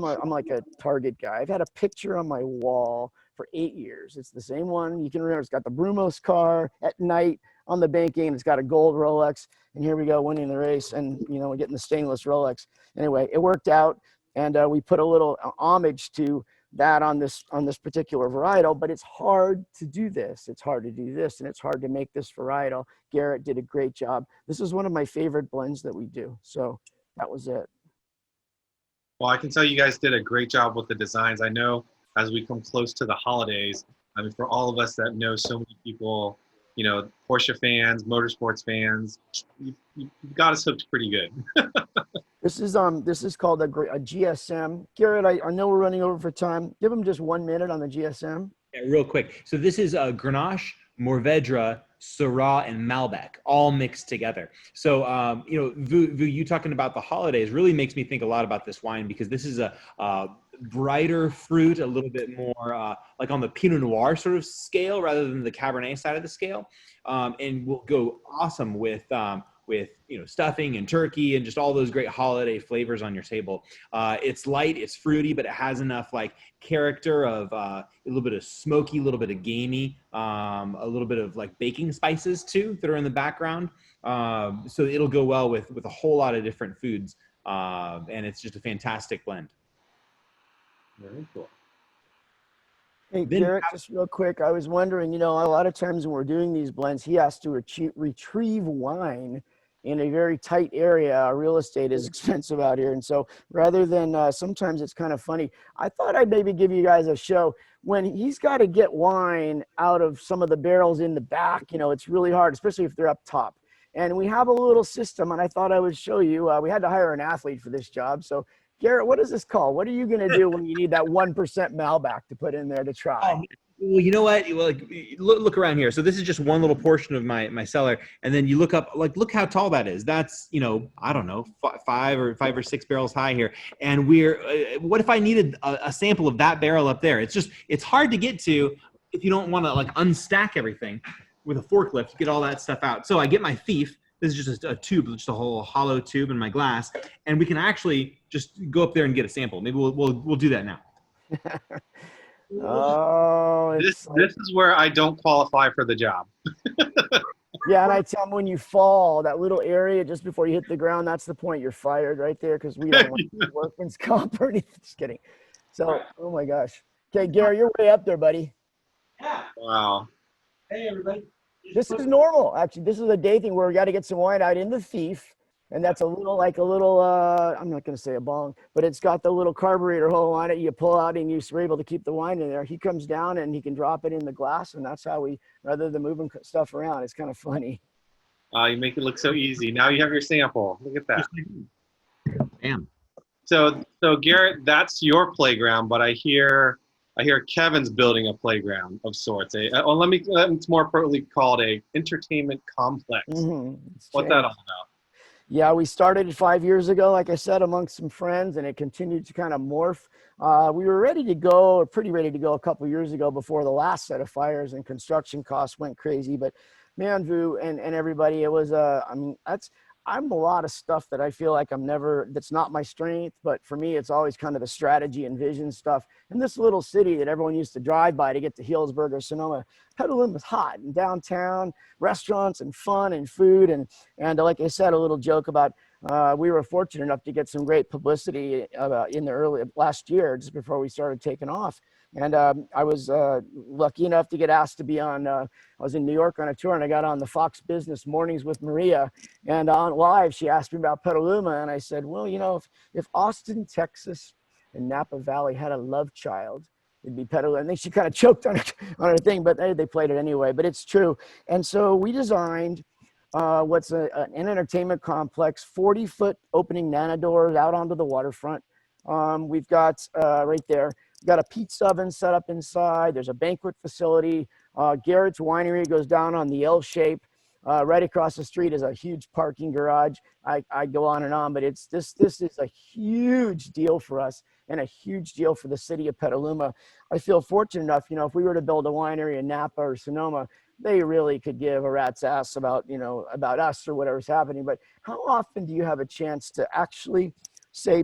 Speaker 2: like a Target guy. I've had a picture on my wall for 8 years. It's the same one. You can remember it's got the Brumos car at night on the banking. It's got a gold Rolex. And here we go winning the race and, we're getting the stainless Rolex. Anyway, it worked out. And we put a little homage to that on this particular varietal, but it's hard to do this. It's hard to do this, and it's hard to make this varietal. Garrett did a great job. This is one of my favorite blends that we do. So that was it.
Speaker 1: Well, I can tell you guys did a great job with the designs. I know as we come close to the holidays, I mean, for all of us that know so many people, Porsche fans, motorsports fans, you've got us hooked pretty good.
Speaker 2: This is called a GSM. Garrett, I know we're running over for time. Give them just 1 minute on the GSM.
Speaker 7: Yeah, real quick. So this is Grenache, Mourvedre, Syrah, and Malbec all mixed together. So, Vu, you talking about the holidays really makes me think a lot about this wine, because this is a brighter fruit, a little bit more like on the Pinot Noir sort of scale rather than the Cabernet side of the scale, and will go awesome with stuffing and turkey and just all those great holiday flavors on your table. It's light, it's fruity, but it has enough like character of a little bit of smoky, a little bit of gamey, a little bit of like baking spices too that are in the background. So it'll go well with a whole lot of different foods, and it's just a fantastic blend.
Speaker 1: Very cool.
Speaker 2: Hey, Garrett, just real quick, I was wondering, a lot of times when we're doing these blends, he has to retrieve wine in a very tight area. Real estate is expensive out here. And so rather than, sometimes it's kind of funny, I thought I'd maybe give you guys a show when he's got to get wine out of some of the barrels in the back. It's really hard, especially if they're up top. And we have a little system, and I thought I would show you. We had to hire an athlete for this job. So Garrett, what is this called? What are you going to do when you need that 1% Malbec to put in there to try?
Speaker 7: Well, you know what? Well, look around here. So this is just one little portion of my cellar, and then you look up, look how tall that is. That's I don't know, five or six barrels high here. And what if I needed a sample of that barrel up there? It's hard to get to if you don't want to unstack everything with a forklift to get all that stuff out. So I get my thief. This is just a tube, just a whole hollow tube in my glass, and we can actually just go up there and get a sample. Maybe we'll do that now.
Speaker 2: Oh,
Speaker 1: this is where I don't qualify for the job.
Speaker 2: Yeah, and I tell them when you fall, that little area just before you hit the ground, that's the point you're fired right there because we don't want workman's comp or anything. Just kidding. So, oh my gosh. Okay, Gary, you're way up there, buddy.
Speaker 1: Wow.
Speaker 7: Hey, everybody.
Speaker 2: This is normal. Actually, this is a day thing where we got to get some wine out in the thief. And that's a little, I'm not going to say a bong, but it's got the little carburetor hole on it. You pull out and you're able to keep the wine in there. He comes down and he can drop it in the glass. And that's how we, rather than moving stuff around, it's kind of funny.
Speaker 1: You make it look so easy. Now you have your sample. Look at that.
Speaker 7: Bam.
Speaker 1: So Garrett, that's your playground, but I hear Kevin's building a playground of sorts. It's more appropriately called a entertainment complex. What's that all about?
Speaker 2: Yeah, we started 5 years ago, like I said, amongst some friends, and it continued to kind of morph. We were ready to go, or pretty ready to go a couple years ago before the last set of fires and construction costs went crazy. But man, Vu and everybody, it was, I'm a lot of stuff that I feel like that's not my strength, but for me, it's always kind of the strategy and vision stuff. And this little city that everyone used to drive by to get to Healdsburg or Sonoma, Petaluma is hot and downtown, restaurants and fun and food. And like I said, a little joke about, we were fortunate enough to get some great publicity in the early last year, just before we started taking off. And I was lucky enough to get asked to be on, I was in New York on a tour, and I got on the Fox Business Mornings with Maria. And on live, she asked me about Petaluma. And I said, well, if Austin, Texas and Napa Valley had a love child, it'd be Petaluma. And then she kind of choked on her thing, but they played it anyway. But it's true. And so we designed what's an entertainment complex, 40-foot opening nano doors out onto the waterfront. We've got right there, we've got a pizza oven set up inside. There's a banquet facility. Garrett's Winery goes down on the L shape. Right across the street is a huge parking garage. I go on, but this is a huge deal for us and a huge deal for the city of Petaluma. I feel fortunate enough, if we were to build a winery in Napa or Sonoma, they really could give a rat's ass about us or whatever's happening. But how often do you have a chance to actually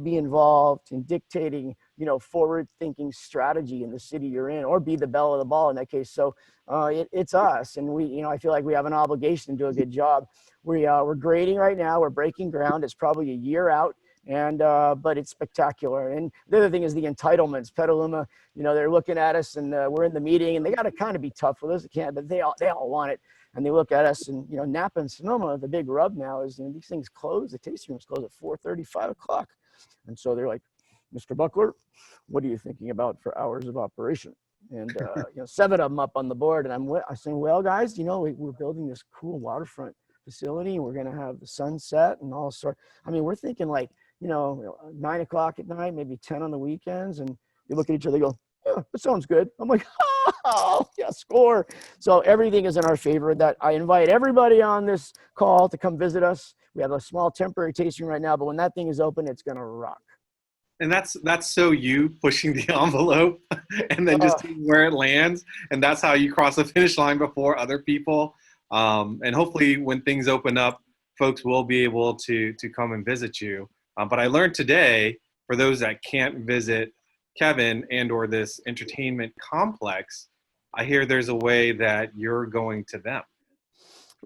Speaker 2: be involved in dictating, forward-thinking strategy in the city you're in, or be the belle of the ball in that case? So it's us, and we, I feel like we have an obligation to do a good job. We're grading right now. We're breaking ground. It's probably a year out, and but it's spectacular. And the other thing is the entitlements. Petaluma, they're looking at us, and we're in the meeting, and they got to kind of be tough with us. But they all want it. And they look at us, and Napa and Sonoma, the big rub now is these things close. The tasting rooms close at 4:30, 5 o'clock. And so they're like, Mr. Buckler, what are you thinking about for hours of operation? And 7 of them up on the board. And I saying, well, guys, we're building this cool waterfront facility, and we're going to have the sunset and all sorts. I mean, we're thinking like 9 o'clock at night, maybe 10 on the weekends. And they look at each other, they go, yeah, that sounds good. I'm like, oh, yeah, score. So everything is in our favor. That I invite everybody on this call to come visit us. We have a small temporary tasting right now, but when that thing is open, it's going to rock.
Speaker 1: And that's so you pushing the envelope and then just seeing where it lands. And that's how you cross the finish line before other people. And hopefully when things open up, folks will be able to come and visit you. But I learned today, for those that can't visit Kevin and or this entertainment complex, I hear there's a way that you're going to them.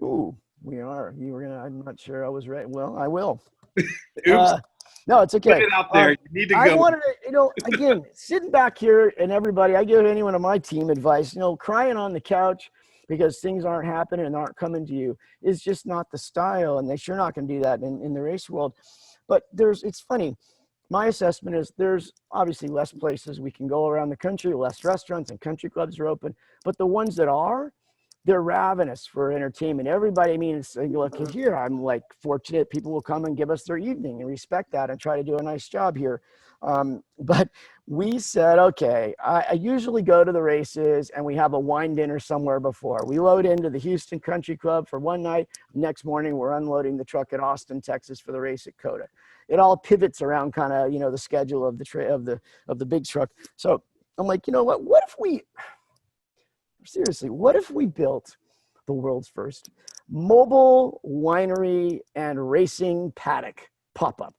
Speaker 2: Ooh, we are. I'm not sure I was right. Well, I will.
Speaker 1: Oops.
Speaker 2: No, it's okay.
Speaker 1: Put it out there. You need to go.
Speaker 2: I wanted to, again, sitting back here, and everybody, I give anyone on my team advice, crying on the couch because things aren't happening and aren't coming to you is just not the style. And they sure not going to do that in the race world. But it's funny. My assessment is there's obviously less places we can go around the country, less restaurants and country clubs are open, but the ones that are, they're ravenous for entertainment. Everybody, look here, I'm like fortunate people will come and give us their evening and respect that and try to do a nice job here. But we said, okay, I usually go to the races and we have a wine dinner somewhere before. We load into the Houston Country Club for one night. Next morning, we're unloading the truck at Austin, Texas for the race at Coda. It all pivots around kind of, the schedule of the big truck. So I'm like, what if we built the world's first mobile winery and racing paddock pop-up?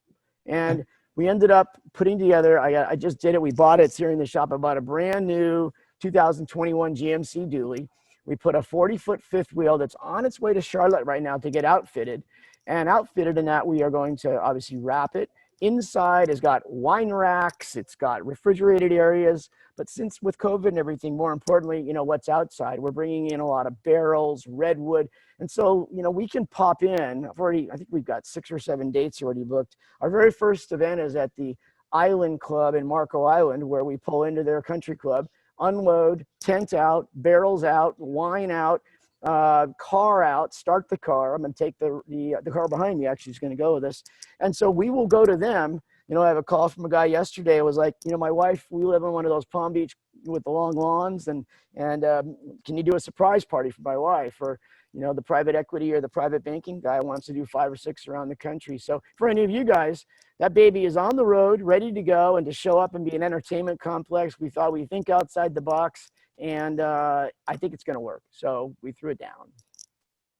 Speaker 2: And we ended up putting together, I just did it. We bought it. It's here in the shop. I bought a brand new 2021 GMC dually. We put a 40-foot fifth wheel that's on its way to Charlotte right now to get outfitted. And outfitted in that, we are going to obviously wrap it. Inside has got wine racks, it's got refrigerated areas. But since with COVID and everything, more importantly, what's outside, we're bringing in a lot of barrels, redwood. And so, we can pop in. I think we've got 6 or 7 dates already booked. Our very first event is at the Island Club in Marco Island, where we pull into their country club, unload, tent out, barrels out, wine out, car out, start the car. I'm going to take the car behind me, actually, is going to go with us. And so we will go to them. I have a call from a guy yesterday. It was like, my wife, we live in one of those Palm Beach with the long lawns, and can you do a surprise party for my wife? Or, the private equity or the private banking guy wants to do 5 or 6 around the country. So for any of you guys, that baby is on the road, ready to go, and to show up and be an entertainment complex. We thought we'd think outside the box, and I think it's going to work. So we threw it down.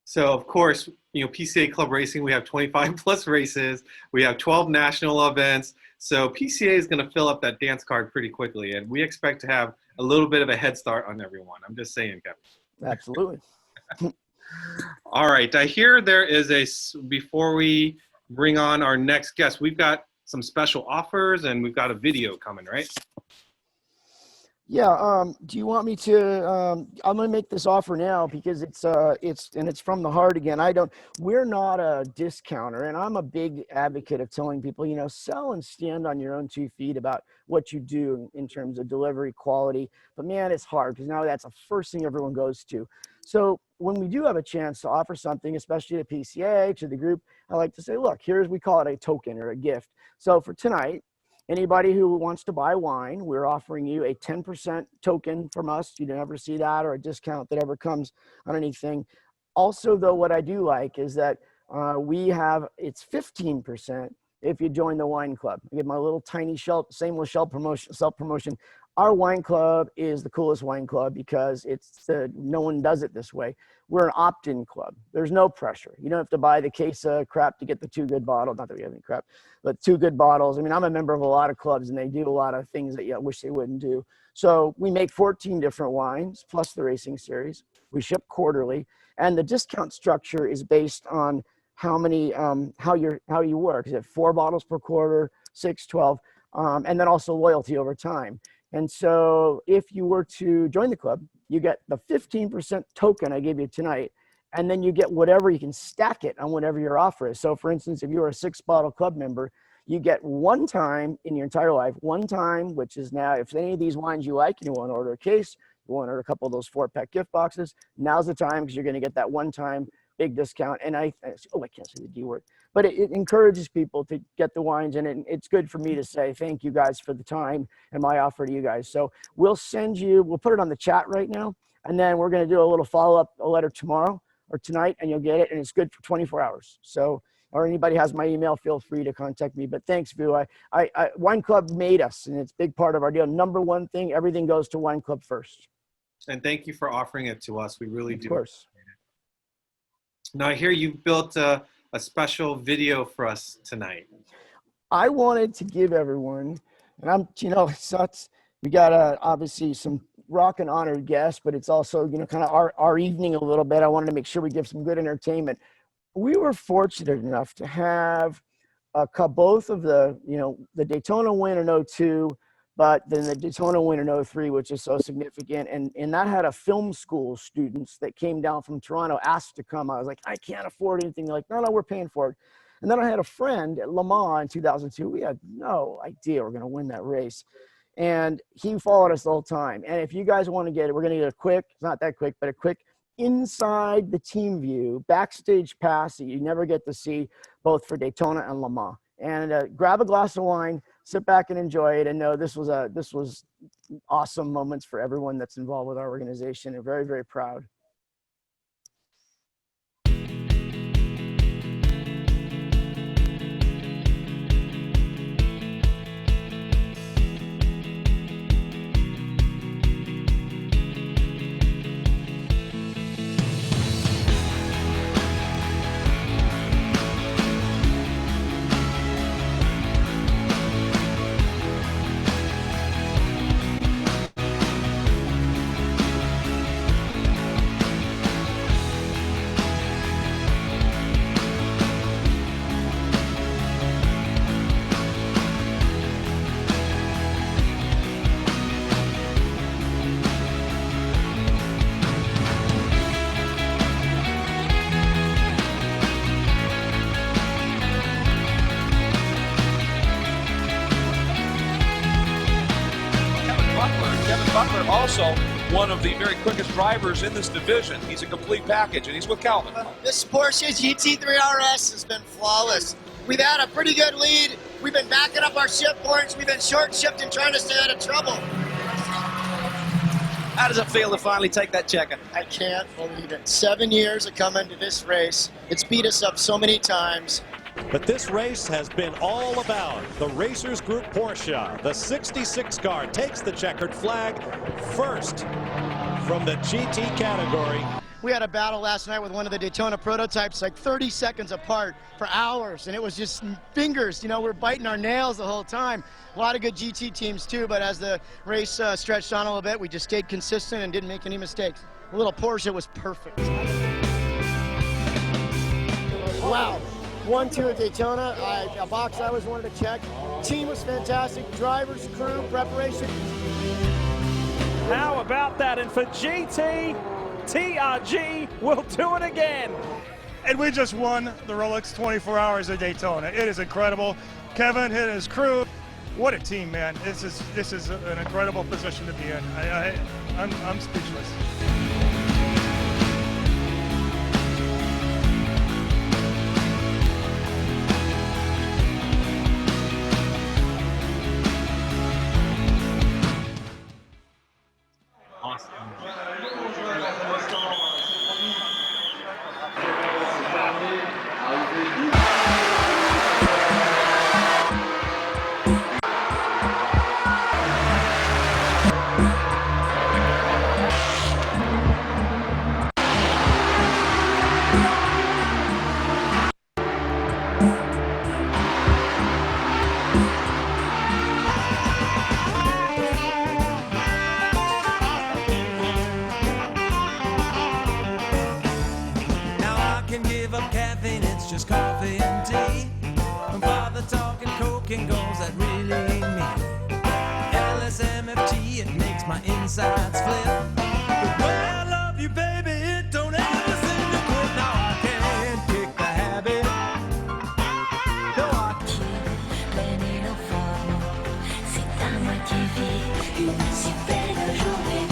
Speaker 1: So of course, PCA Club Racing, we have 25 plus races. We have 12 national events. So PCA is going to fill up that dance card pretty quickly. And we expect to have a little bit of a head start on everyone. I'm just saying, Kevin.
Speaker 2: Absolutely.
Speaker 1: All right. I hear there is before we bring on our next guest, we've got some special offers and we've got a video coming, right?
Speaker 2: Yeah. Do you want me to? I'm going to make this offer now because it's from the heart again. We're not a discounter, and I'm a big advocate of telling people, sell and stand on your own 2 feet about what you do in terms of delivery quality. But man, it's hard because now that's the first thing everyone goes to. So when we do have a chance to offer something, especially to PCA, to the group, I like to say, look, we call it a token or a gift. So for tonight, anybody who wants to buy wine, we're offering you a 10% token from us. You never see that, or a discount that ever comes on anything. Also, though, what I do like is that it's 15% if you join the wine club. I give my little tiny shameless self-promotion. Our wine club is the coolest wine club because no one does it this way. We're an opt-in club. There's no pressure. You don't have to buy the case of crap to get the 2 good bottles. Not that we have any crap, but 2 good bottles. I mean, I'm a member of a lot of clubs, and they do a lot of things that you wish they wouldn't do. So we make 14 different wines plus the racing series. We ship quarterly, and the discount structure is based on how you work. Is it 4 bottles per quarter, 6, 12, and then also loyalty over time. And so if you were to join the club, you get the 15% token I gave you tonight, and then you get whatever, you can stack it on whatever your offer is. So for instance, if you're a 6-bottle club member, you get one time in your entire life, which is now, if any of these wines you like and you want to order a case, you want to order a couple of those 4-pack gift boxes, now's the time because you're going to get that one-time big discount. And I can't say the D word, but it encourages people to get the wines, and it's good for me to say thank you guys for the time and my offer to you guys. So we'll put it on the chat right now, and then we're going to do a little follow-up letter tomorrow or tonight, and you'll get it, and it's good for 24 hours. So, or anybody has my email, feel free to contact me. But thanks, Vu. Wine Club made us, and it's a big part of our deal. Number one thing, everything goes to Wine Club first.
Speaker 1: And thank you for offering it to us. We really do.
Speaker 2: Of course.
Speaker 1: Now I hear you've built a special video for us tonight.
Speaker 2: I wanted to give everyone, and we got obviously some rock and honored guests, but it's also, kind of our evening a little bit. I wanted to make sure we give some good entertainment. We were fortunate enough to have both of the Daytona win in 02, but then the Daytona win in 03, which is so significant. And that had a film school students that came down from Toronto, asked to come. I was like, I can't afford anything. They're like, no, we're paying for it. And then I had a friend at Le Mans in 2002. We had no idea we're going to win that race. And he followed us the whole time. And if you guys want to get it, we're going to get a quick, it's not that quick, but a quick inside the team view, backstage pass that you never get to see, both for Daytona and Le Mans. And grab a glass of wine, sit back and enjoy it, and know this was awesome moments for everyone that's involved with our organization, and very, very proud.
Speaker 9: Taylor, also one of the very quickest drivers in this division. He's a complete package, and he's with Calvin.
Speaker 10: This Porsche GT3 RS has been flawless. We've had a pretty good lead. We've been backing up our shift points. We've been short shifting, trying to stay out of trouble.
Speaker 11: How does it feel to finally take that checker?
Speaker 10: I can't believe it. 7 years of coming to this race. It's beat us up so many times.
Speaker 12: But this race has been all about the Racers Group Porsche. The 66 car takes the checkered flag first from the GT category.
Speaker 10: We had a battle last night with one of the Daytona prototypes, like 30 seconds apart for hours, and it was just fingers. You know, we're biting our nails the whole time. A lot of good GT teams too, but as the race stretched on a little bit, we just stayed consistent and didn't make any mistakes. The little Porsche was perfect. Wow. 1-2 at Daytona. A box I always wanted to check. Team was fantastic. Drivers, crew, preparation.
Speaker 12: How about that? And for GT, TRG will do it again.
Speaker 13: And we just won the Rolex 24 Hours of Daytona. It is incredible. Kevin and his crew, what a team, man. This is an incredible position to be in. I'm speechless.
Speaker 14: Just coffee and tea. And father talking coke and goals, that really ain't me. LSMFT, it makes my insides flip. But when I love you, baby, it don't ever seem to quit. Now I can't kick the habit. No, I
Speaker 15: C'est à moi qui vis une si belle journée.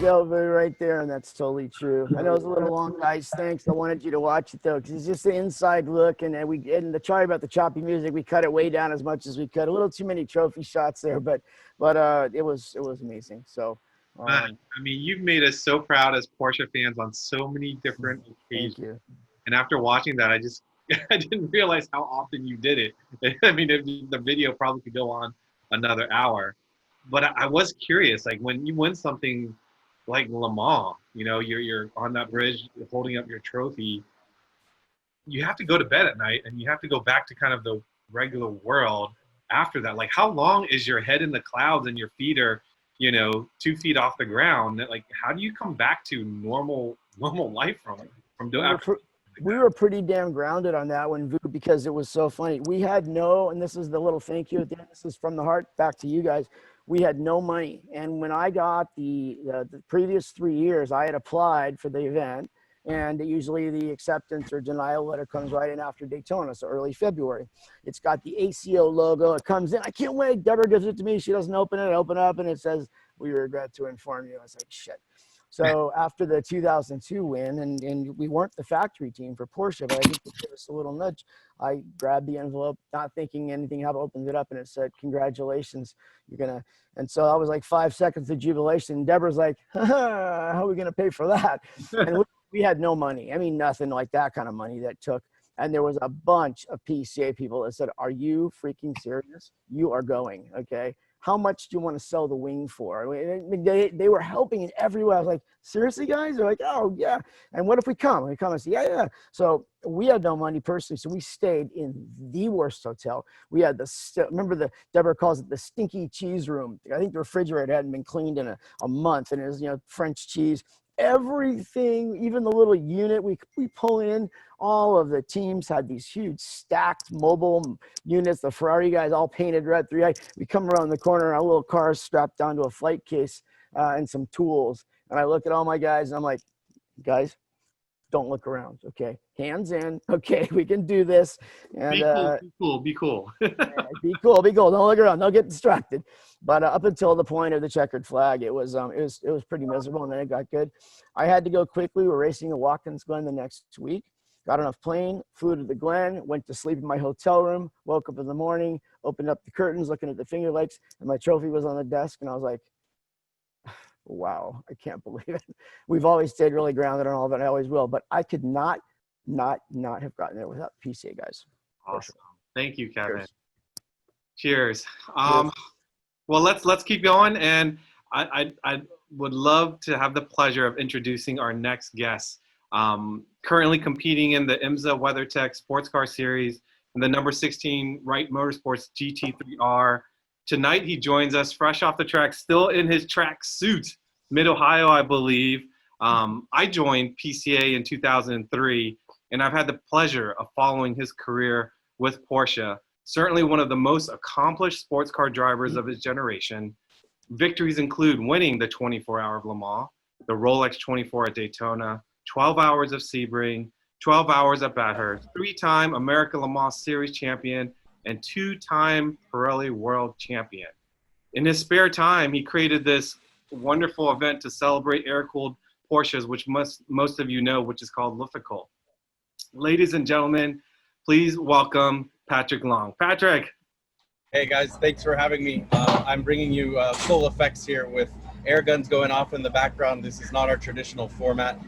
Speaker 2: Delvey right there, and that's totally true. I know it's a little long, guys. Thanks. I wanted you to watch it though, because it's just the inside look, and sorry about the choppy music. We cut it way down as much as we could. A little too many trophy shots there, but it was amazing. So.
Speaker 1: I mean, you've made us so proud as Porsche fans on so many different occasions.
Speaker 2: Thank you.
Speaker 1: And after watching that, I didn't realize how often you did it. I mean, the video probably could go on another hour. But I was curious, like when you win something like Le Mans, you know, you're on that bridge holding up your trophy, you have to go to bed at night and you have to go back to kind of the regular world after that. Like, how long is your head in the clouds and your feet are, 2 feet off the ground? Like, how do you come back to normal life from doing?
Speaker 2: We were pretty damn grounded on that one, Vu, because it was so funny. We had and this is the little thank you at the end. This is from the heart back to you guys. We had no money. And when I got the previous 3 years, I had applied for the event, and usually the acceptance or denial letter comes right in after Daytona, so early February. It's got the ACO logo. It comes in. I can't wait. Deborah gives it to me. She doesn't open it. I open up, and it says, "We regret to inform you." I was like, shit. So after the 2002 win, and we weren't the factory team for Porsche, but I think it gave us a little nudge. I grabbed the envelope, not thinking anything, how opened it up, and it said, "Congratulations, you're gonna." And so I was like 5 seconds of jubilation. And Deborah's like, "How are we gonna pay for that?" And we had no money. I mean, nothing like that kind of money that took. And there was a bunch of PCA people that said, "Are you freaking serious? You are going, okay? How much do you want to sell the wing for?" I mean, they were helping in every way. I was like, "Seriously, guys?" They're like, "Oh, yeah. And what if we come?" We come and say, yeah. So we had no money personally. So we stayed in the worst hotel. We had remember Deborah calls it the stinky cheese room. I think the refrigerator hadn't been cleaned in a month, and it was, French cheese. Everything, even the little unit we pull in, all of the teams had these huge stacked mobile units. The Ferrari guys all painted red. We come around the corner, our little cars strapped down to a flight case and some tools. And I look at all my guys and I'm like, "Guys, don't look around, okay? Hands in, okay? We can do this." And
Speaker 1: be cool.
Speaker 2: be cool. Don't look around. Don't get distracted. But up until the point of the checkered flag, it was pretty miserable, and then it got good. I had to go quickly. We were racing at Watkins Glen the next week. Got on a plane, flew to the Glen, went to sleep in my hotel room, woke up in the morning, opened up the curtains, looking at the Finger Lakes, and my trophy was on the desk, and I was like, wow, I can't believe it. We've always stayed really grounded on all of it. I always will, but I could not have gotten there without the PCA guys.
Speaker 1: Awesome. Thank you, Kevin. Cheers. Well, let's keep going, and I would love to have the pleasure of introducing our next guest. Currently competing in the IMSA WeatherTech Sports Car Series in the number 16 Wright Motorsports GT3R. Tonight he joins us fresh off the track, still in his track suit, Mid-Ohio, I believe. I joined PCA in 2003, and I've had the pleasure of following his career with Porsche. Certainly one of the most accomplished sports car drivers of his generation. Victories include winning the 24-hour of Le Mans, the Rolex 24 at Daytona, 12 hours of Sebring, 12 hours at Bathurst, 3-time American Le Mans Series champion, and 2-time Pirelli World Champion. In his spare time, he created this wonderful event to celebrate air-cooled Porsches, which most of you know, which is called Luffical. Ladies and gentlemen, please welcome Patrick Long. Patrick.
Speaker 11: Hey guys, thanks for having me. I'm bringing you full effects here with air guns going off in the background. This is not our traditional format.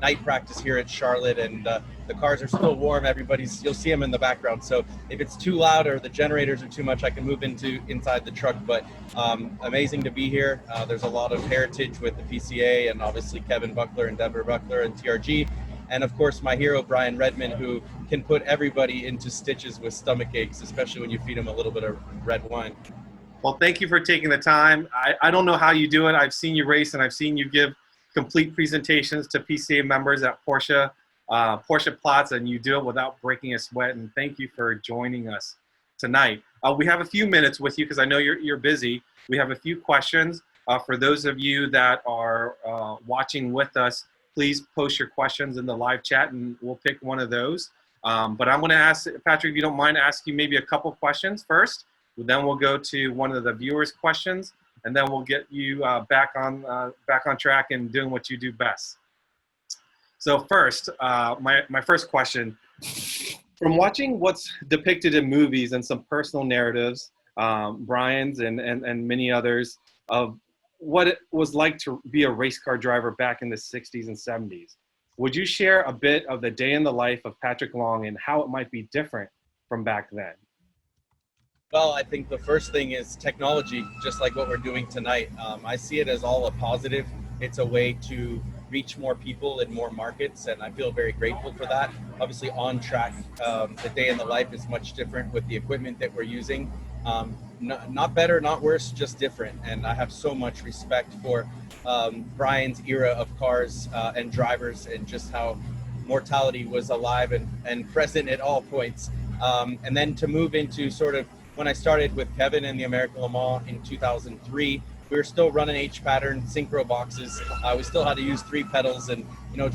Speaker 11: Night practice here at Charlotte, and the cars are still warm. You'll see them in the background. So if it's too loud or the generators are too much, I can move inside the truck. But amazing to be here. There's a lot of heritage with the PCA, and obviously Kevin Buckler and Deborah Buckler and TRG. And of course, my hero, Brian Redman, who can put everybody into stitches with stomach aches, especially when you feed them a little bit of red wine.
Speaker 1: Well, thank you for taking the time. I don't know how you do it. I've seen you race, and I've seen you give complete presentations to PCA members at Porsche Platz, and you do it without breaking a sweat. And thank you for joining us tonight. We have a few minutes with you because I know you're busy. We have a few questions. For those of you that are watching with us, please post your questions in the live chat, and we'll pick one of those. But I'm going to ask, Patrick, if you don't mind, ask you maybe a couple questions first. Then we'll go to one of the viewers' questions. and then we'll get you back on track and doing what you do best. So first, my first question, from watching what's depicted in movies and some personal narratives, Brian's and many others, of what it was like to be a race car driver back in the 60s and 70s, would you share a bit of the day in the life of Patrick Long and how it might be different from back then?
Speaker 11: Well, I think the first thing is technology, just like what we're doing tonight. I see it as all a positive. It's a way to reach more people in more markets, and I feel very grateful for that. Obviously, on track, the day in the life is much different with the equipment that we're using. Not better, not worse, just different. And I have so much respect for Brian's era of cars and drivers, and just how mortality was alive and present at all points. And then to move into sort of when I started with Kevin in the American Le Mans in 2003, we were still running H-pattern synchro boxes. We still had to use 3 pedals, and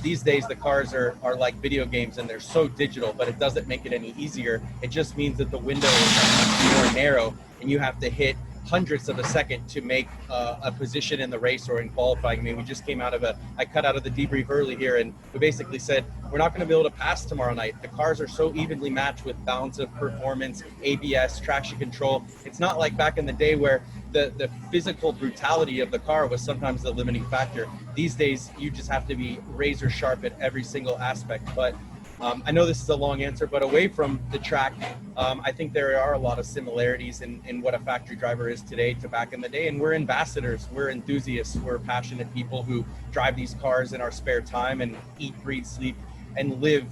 Speaker 11: these days the cars are like video games and they're so digital, but it doesn't make it any easier. It just means that the window is more narrow, and you have to hit hundredths of a second to make a position in the race or in qualifying. I mean, we just came out of I cut out of the debrief early here, and we basically said, we're not going to be able to pass tomorrow night. The cars are so evenly matched with balance of performance, ABS, traction control. It's not like back in the day where the physical brutality of the car was sometimes the limiting factor. These days, you just have to be razor sharp at every single aspect. But I know this is a long answer, but away from the track, I think there are a lot of similarities in what a factory driver is today to back in the day. And we're ambassadors, we're enthusiasts, we're passionate people who drive these cars in our spare time and eat, breathe, sleep, and live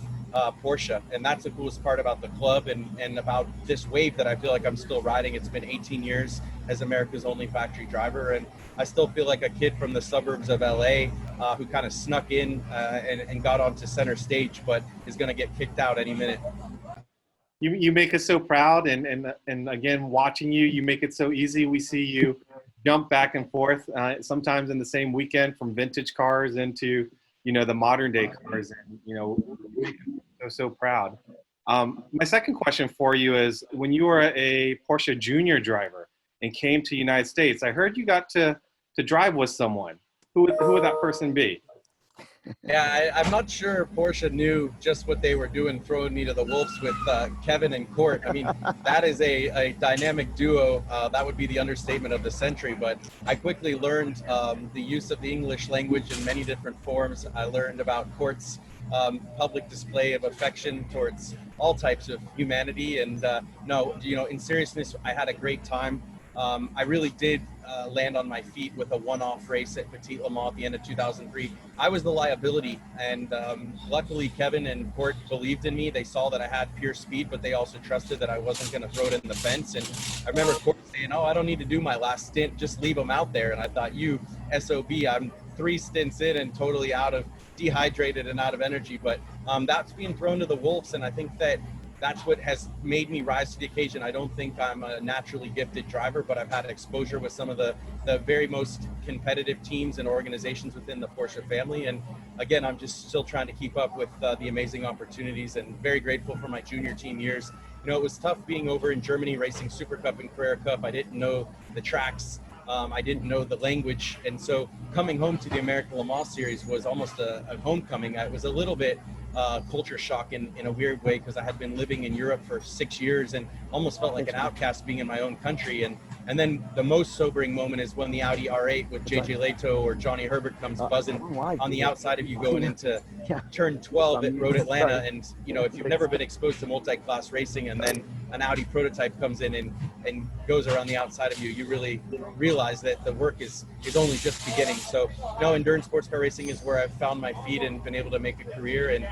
Speaker 11: Porsche. And that's the coolest part about the club and about this wave that I feel like I'm still riding. It's been 18 years as America's only factory driver, and I still feel like a kid from the suburbs of LA who kind of snuck in and got onto center stage, but is going to get kicked out any minute.
Speaker 1: You make us so proud, and again, watching you make it so easy. We see you jump back and forth, sometimes in the same weekend, from vintage cars into the modern day cars, and so proud. My second question for you is, when you were a Porsche Junior driver and came to the United States, I heard you got to drive with someone. Who would that person be?
Speaker 11: Yeah, I'm not sure Porsche knew just what they were doing, throwing me to the wolves with Kevin and Court. I mean, that is a dynamic duo. That would be the understatement of the century. But I quickly learned the use of the English language in many different forms. I learned about Court's public display of affection towards all types of humanity. And in seriousness, I had a great time. I really did land on my feet with a one-off race at Petit Le Mans at the end of 2003. I was the liability, and luckily Kevin and Court believed in me. They saw that I had pure speed, but they also trusted that I wasn't going to throw it in the fence. And I remember Court saying, "Oh, I don't need to do my last stint, just leave them out there." And I thought, you SOB, I'm 3 stints in and totally dehydrated and out of energy. But that's being thrown to the wolves, and I think that's what has made me rise to the occasion. I don't think I'm a naturally gifted driver, but I've had exposure with some of the very most competitive teams and organizations within the Porsche family. And again, I'm just still trying to keep up with the amazing opportunities, and very grateful for my junior team years. It was tough being over in Germany racing Super Cup and Carrera Cup. I didn't know the tracks. I didn't know the language. And so coming home to the American Le Mans series was almost a homecoming. It was a little bit culture shock in a weird way, because I had been living in Europe for 6 years and almost felt like an outcast being in my own country. And then the most sobering moment is when the Audi R8 with JJ Leto or Johnny Herbert comes buzzing on the outside of you going into turn 12 at Road Atlanta. And if you've never been exposed to multi-class racing, and then an Audi prototype comes in and goes around the outside of you, you really realize that the work is only just beginning. So endurance sports car racing is where I've found my feet and been able to make a career. And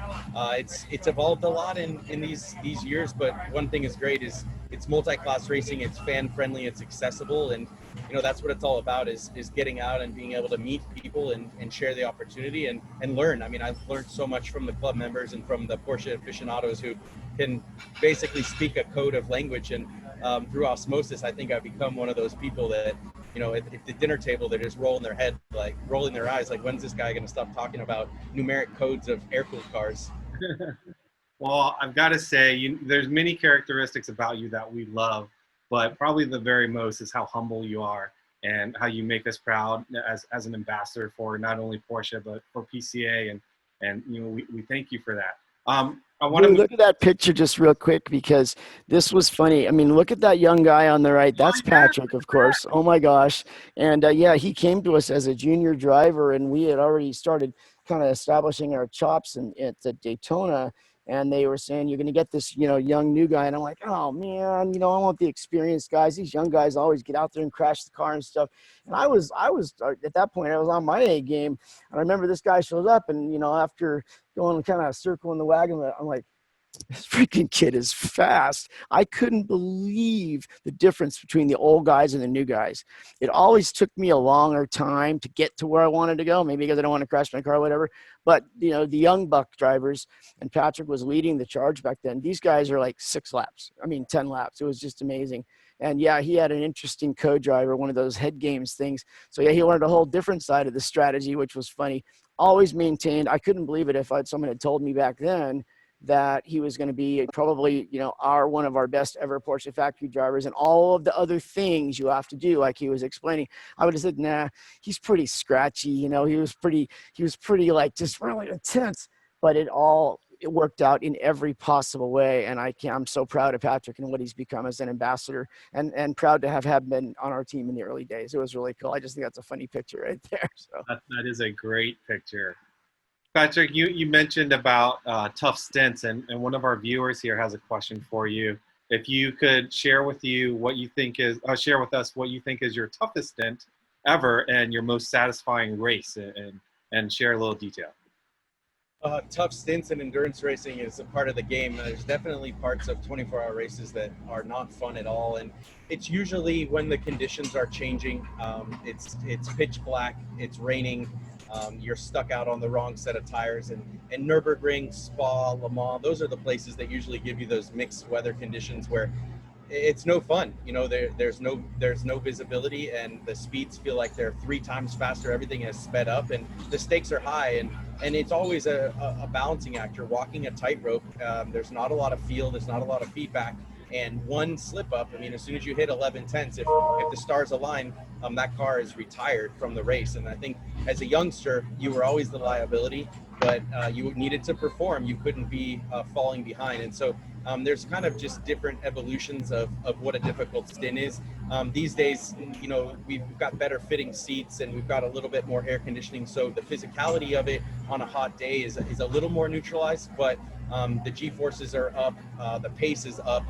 Speaker 11: it's evolved a lot in these years, but one thing is great is it's multi-class racing, it's fan friendly, it's accessible, and that's what it's all about, is getting out and being able to meet people and share the opportunity and learn. I mean, I've learned so much from the club members and from the Porsche aficionados who can basically speak a code of language, and through osmosis, I think I've become one of those people that at the dinner table, they're just rolling their eyes like, when's this guy going to stop talking about numeric codes of air-cooled cars?
Speaker 1: Well, I've got to say, there's many characteristics about you that we love, but probably the very most is how humble you are. and how you make us proud as an ambassador for not only Porsche but for PCA, and we thank you for that. I want to
Speaker 2: Look at that picture just real quick, because this was funny. I mean, look at that young guy on the right. That's Patrick, of course. Oh my gosh. And yeah, he came to us as a junior driver, and we had already started kind of establishing our chops at the Daytona. And they were saying, you're going to get this, young new guy. And I'm like, oh man, I want the experienced guys. These young guys always get out there and crash the car and stuff. And I was at that point, I was on my A game. And I remember this guy shows up, and, after going kind of circling the wagon, I'm like, this freaking kid is fast. I couldn't believe the difference between the old guys and the new guys. It always took me a longer time to get to where I wanted to go, maybe because I don't want to crash my car or whatever. But, the young buck drivers, and Patrick was leading the charge back then, these guys are like 10 laps. It was just amazing. And yeah, he had an interesting co-driver, one of those head games things. So yeah, he learned a whole different side of the strategy, which was funny. Always maintained. I couldn't believe it if someone had told me back then that he was going to be probably, one of our best ever Porsche factory drivers, and all of the other things you have to do, like he was explaining. I would have said, nah, he's pretty scratchy. He was pretty like just really intense, but it worked out in every possible way. And I'm so proud of Patrick and what he's become as an ambassador, and proud to have been on our team in the early days. It was really cool. I just think that's a funny picture right there. So
Speaker 1: that is a great picture. Patrick, you mentioned about tough stints, and one of our viewers here has a question for you. If you could share with us what you think is your toughest stint ever and your most satisfying race, and share a little detail.
Speaker 11: Tough stints and endurance racing is a part of the game. There's definitely parts of 24-hour races that are not fun at all, and it's usually when the conditions are changing. It's pitch black, it's raining, you're stuck out on the wrong set of tires, and Nürburgring, Spa, Le Mans, those are the places that usually give you those mixed weather conditions where it's no fun. There's no visibility, and the speeds feel like they're 3 times faster. Everything is sped up, and the stakes are high, and it's always a balancing act. You're walking a tightrope. There's not a lot of feel, there's not a lot of feedback, and one slip up, as soon as you hit 11 tenths, if the stars align, that car is retired from the race. And I think as a youngster, you were always the liability, but you needed to perform. You couldn't be falling behind. And so there's kind of just different evolutions of what a difficult stint is. These days, we've got better fitting seats, and we've got a little bit more air conditioning. So the physicality of it on a hot day is a little more neutralized, but the G-forces are up, the pace is up,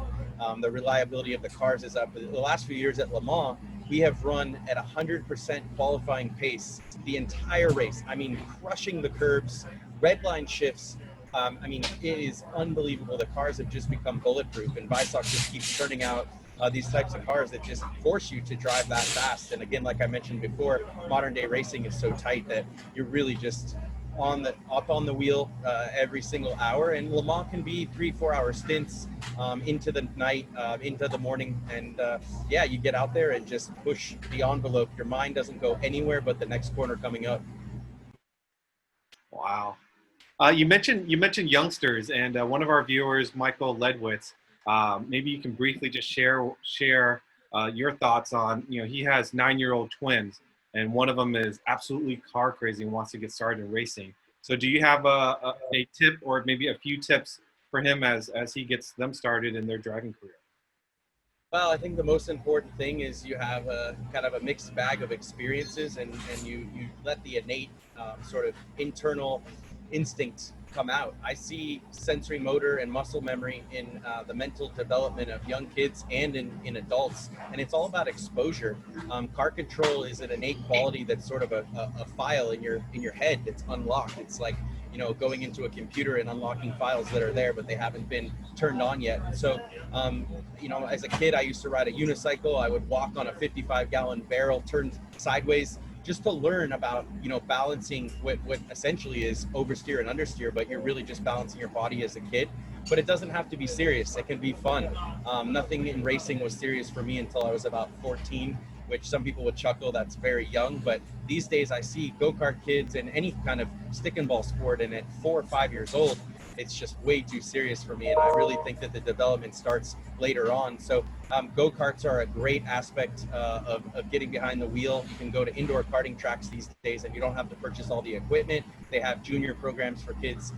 Speaker 11: the reliability of the cars is up. The last few years at Le Mans, we have run at 100% qualifying pace the entire race. Crushing the curbs, red line shifts. It is unbelievable. The cars have just become bulletproof, and Weissach just keeps turning out these types of cars that just force you to drive that fast. And again, like I mentioned before, modern day racing is so tight that you're really just up on the wheel every single hour. And Le Mans can be 3-4 hour stints into the night, into the morning, and you get out there and just push the envelope. Your mind doesn't go anywhere but the next corner coming up.
Speaker 1: Wow. You mentioned youngsters, and one of our viewers, Michael Ledwitz, maybe you can briefly just share your thoughts on, he has 9-year-old twins, and one of them is absolutely car crazy and wants to get started in racing. So do you have a tip, or maybe a few tips for him as he gets them started in their driving career?
Speaker 11: Well, I think the most important thing is you have a kind of a mixed bag of experiences, and you let the innate sort of internal instincts come out. I see sensory motor and muscle memory in the mental development of young kids and in adults, and it's all about exposure. Car control is an innate quality that's sort of a file in your head that's unlocked. It's like going into a computer and unlocking files that are there, but they haven't been turned on yet. So, as a kid, I used to ride a unicycle. I would walk on a 55-gallon barrel turned sideways, just to learn about, balancing what essentially is oversteer and understeer, but you're really just balancing your body as a kid. But it doesn't have to be serious. It can be fun. Nothing in racing was serious for me until I was about 14, which some people would chuckle, that's very young. But these days I see go-kart kids in any kind of stick and ball sport, and at 4 or 5 years old, it's just way too serious for me. And I really think that the development starts later on. So go-karts are a great aspect of getting behind the wheel. You can go to indoor karting tracks these days and you don't have to purchase all the equipment. They have junior programs for kids,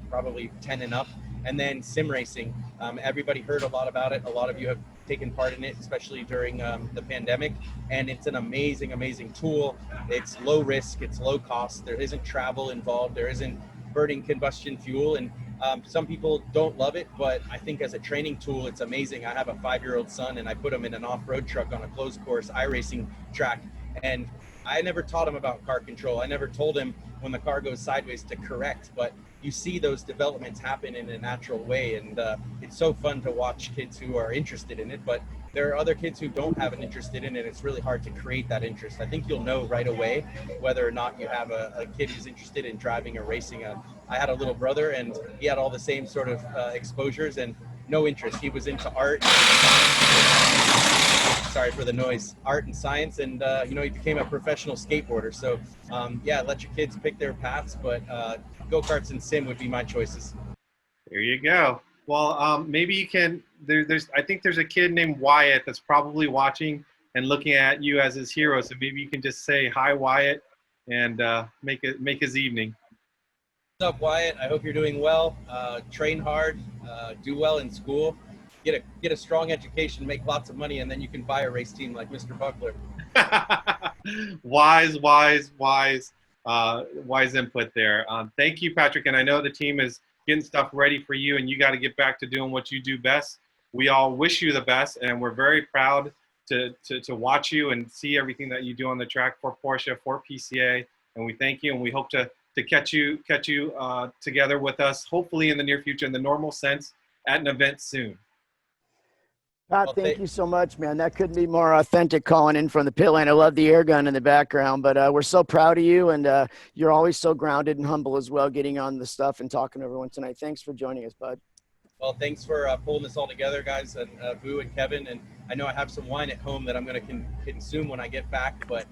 Speaker 11: probably 10 and up. And then sim racing. Everybody heard a lot about it. A lot of you have taken part in it, especially during the pandemic. And it's an amazing, amazing tool. It's low risk, it's low cost. There isn't travel involved. There isn't burning combustion fuel. And some people don't love it, but I think as a training tool, it's amazing. I have a 5-year-old son and I put him in an off-road truck on a closed course iRacing track. And I never taught him about car control. I never told him when the car goes sideways to correct, but you see those developments happen in a natural way. And it's so fun to watch kids who are interested in it, but there are other kids who don't have an interest in it, and it's really hard to create that interest. I think you'll know right away whether or not you have a kid who's interested in driving or racing. I had a little brother and he had all the same sort of exposures and no interest. He was into art. Sorry for the noise. Art and science, and he became a professional skateboarder. So yeah, let your kids pick their paths, but go-karts and sim would be my choices.
Speaker 1: There you go. Well, maybe you can. I think there's a kid named Wyatt that's probably watching and looking at you as his hero. So maybe you can just say hi, Wyatt, and make his evening.
Speaker 11: What's up, Wyatt? I hope you're doing well. Train hard. Do well in school. Get a strong education. Make lots of money, and then you can buy a race team like Mr. Buckler.
Speaker 1: Wise input there. Thank you, Patrick. And I know the team is getting stuff ready for you, and you got to get back to doing what you do best. We all wish you the best, and we're very proud to watch you and see everything that you do on the track for Porsche, for PCA. And we thank you, and we hope to catch you together with us, hopefully in the near future, in the normal sense, at an event soon.
Speaker 2: Pat, thank you so much, man. That couldn't be more authentic calling in from the pit lane. I love the air gun in the background, but we're so proud of you, and you're always so grounded and humble as well, getting on the stuff and talking to everyone tonight. Thanks for joining us, bud.
Speaker 11: Well, thanks for pulling this all together, guys, and Boo and Kevin. And I know I have some wine at home that I'm going to consume when I get back. But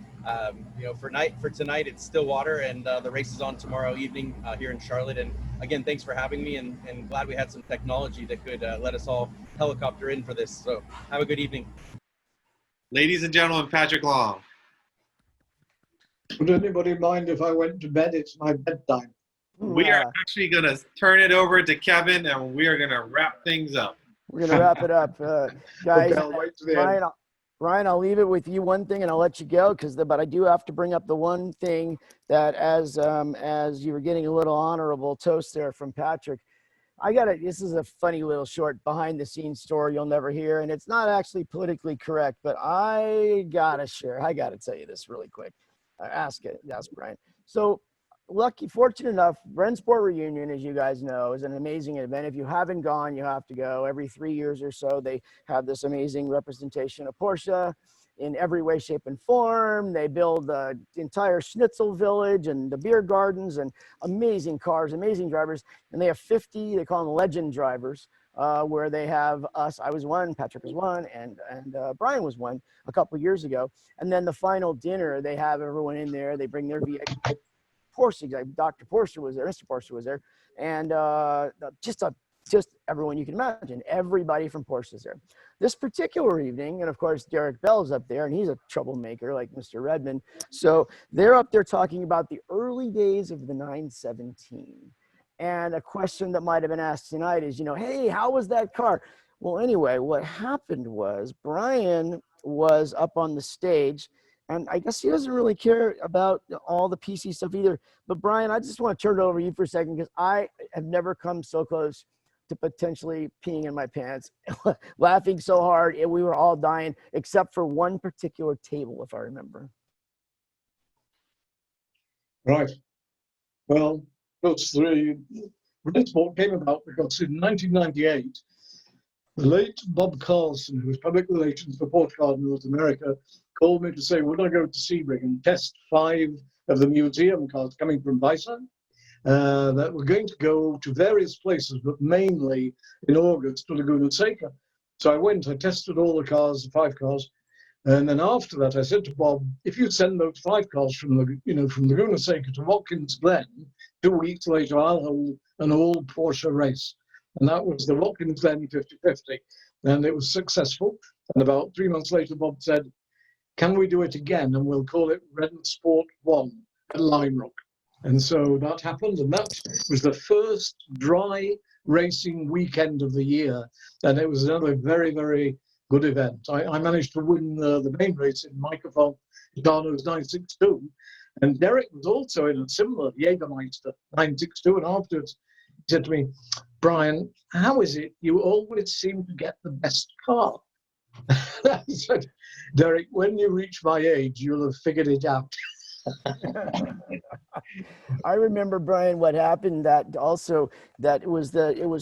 Speaker 11: for tonight, it's Stillwater, and the race is on tomorrow evening here in Charlotte. And again, thanks for having me, and glad we had some technology that could let us all helicopter in for this. So have a good evening.
Speaker 1: Ladies and gentlemen, Patrick Long.
Speaker 8: Would anybody mind if I went to bed? It's my bedtime.
Speaker 1: We are actually going to turn it over to Kevin, and we are going to wrap things up.
Speaker 2: We're going to wrap it up. Guys,
Speaker 8: Okay, I'll wait to the end.
Speaker 2: Ryan, I'll leave it with you one thing, and I'll let you go, but I do have to bring up the one thing that as you were getting a little honorable toast there from Patrick, this is a funny little short behind-the-scenes story you'll never hear, and it's not actually politically correct, but I got to tell you this really quick. Ask Brian. So, fortunate enough, Rennsport Reunion, as you guys know, is an amazing event. If you haven't gone, you have to go. Every 3 years or so, they have this amazing representation of Porsche in every way, shape, and form. They build the entire Schnitzel Village and the beer gardens and amazing cars, amazing drivers. And they have 50, they call them legend drivers, where they have us. I was one, Patrick was one, and Brian was one a couple of years ago. And then the final dinner, they have everyone in there. They bring their VIP. Porsche, Dr. Porsche was there, Mr. Porsche was there, and just everyone you can imagine. Everybody from Porsche is there. This particular evening, and of course, Derek Bell's up there, and he's a troublemaker like Mr. Redmond. So they're up there talking about the early days of the 917. And a question that might have been asked tonight is, hey, how was that car? Well, anyway, what happened was Brian was up on the stage, and I guess he doesn't really care about all the PC stuff either. But Brian, I just want to turn it over to you for a second, because I have never come so close to potentially peeing in my pants, laughing so hard. We were all dying, except for one particular table, if I remember.
Speaker 8: Right. Well, those three. Rennsport came about because in 1998, the late Bob Carlson, who was public relations for Porsche Car North America, called me to say, would I go to Sebring and test 5 of the museum cars coming from Weissach that were going to go to various places, but mainly in August to Laguna Seca. So I went, I tested all the cars, the 5 cars, and then after that I said to Bob, if you send those 5 cars from Laguna Seca to Watkins Glen, 2 weeks later, I'll hold an old Porsche race. And that was the Watkins Glen 50/50. And it was successful. And about 3 months later, Bob said, can we do it again? And we'll call it Red Sport 1 at Lime Rock. And so that happened. And that was the first dry racing weekend of the year. And it was another very, very good event. I managed to win the main race in microphone, Gano's 962. And Derek was also in a similar Jägermeister 962. And afterwards, he said to me, Brian, how is it you always seem to get the best car? I said, Derek, when you reach my age, you'll have figured it out.
Speaker 2: I remember, Brian, what happened that also that it was